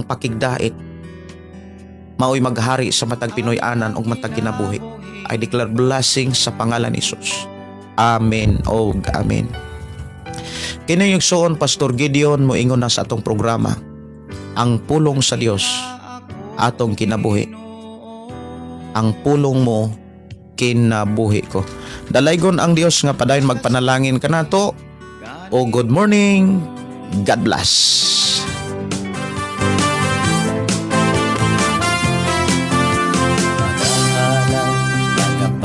pakigdait, mao'y maghari sa matag Pinoy-anan ug matag kinabuhi. I declare blessing sa pangalan ni Jesus. Amen o amen. Kini yung suon Pastor Gideon moingon na sa atong programa, ang pulong sa Dios atong kinabuhi. Ang pulong mo kinabuhi ko. Dalaygon ang Dios nga padayon magpanalangin kanato. O good morning. God bless.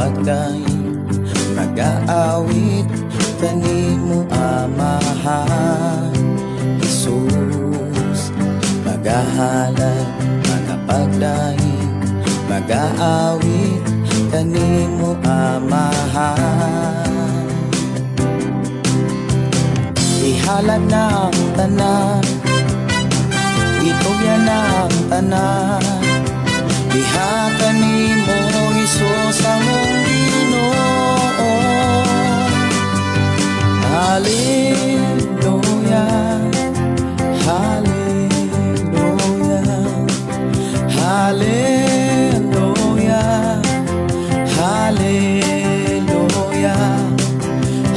Pagday mag-aawit kanimo Amahan Jesus, magahalad magapagday mag-aawit kanimo Amahan. Ihalad na ang tanan, itugyan na ang tanan, bihatan nimo Jesus ang Ginoo. Hallelujah, hallelujah, hallelujah, hallelujah,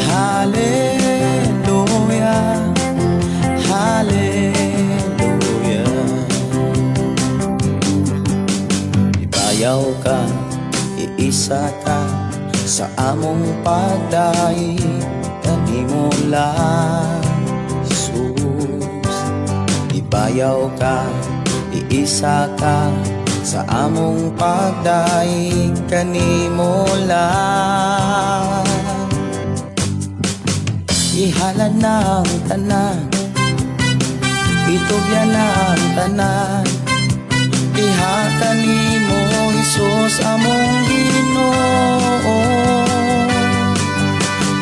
hallelujah, hallelujah. Ibayaw ka, iisa ka sa among pagdaig, kanimo lang Jesus. Ibayaw ka, iisa ka sa among pagdaig, kanimo lang. Ihalad na ang tanan, itugyan na ang tanan, diha kanimo Jesus among Ginoo.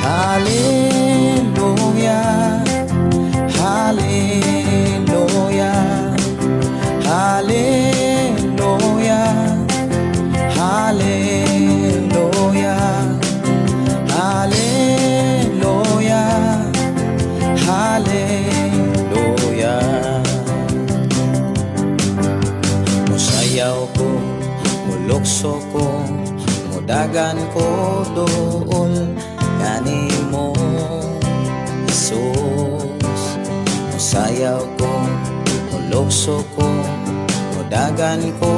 Hallelujah, hallelujah, hallelujah, hallelujah, hallelujah, hallelujah. Musayaw ko, mulukso ko, mudagan ko dool kanimo Jesus. Musayaw ko, mulukso ko, mudagan ko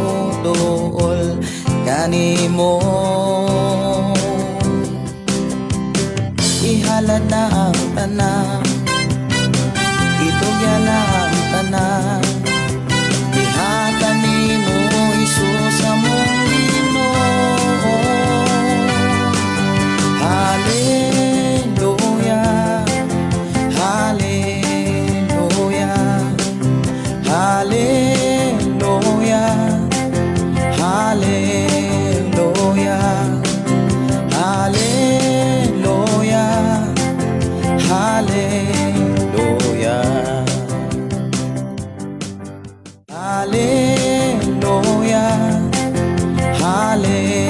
dool kanimo. Ihalad na ang tanan, itugyan na ang tanan, diha kanimo Jesus among Ginoo. Hallelujah, hallelujah, hallelujah, hallelujah, hallelujah, hallelujah, hallelujah, hallelujah.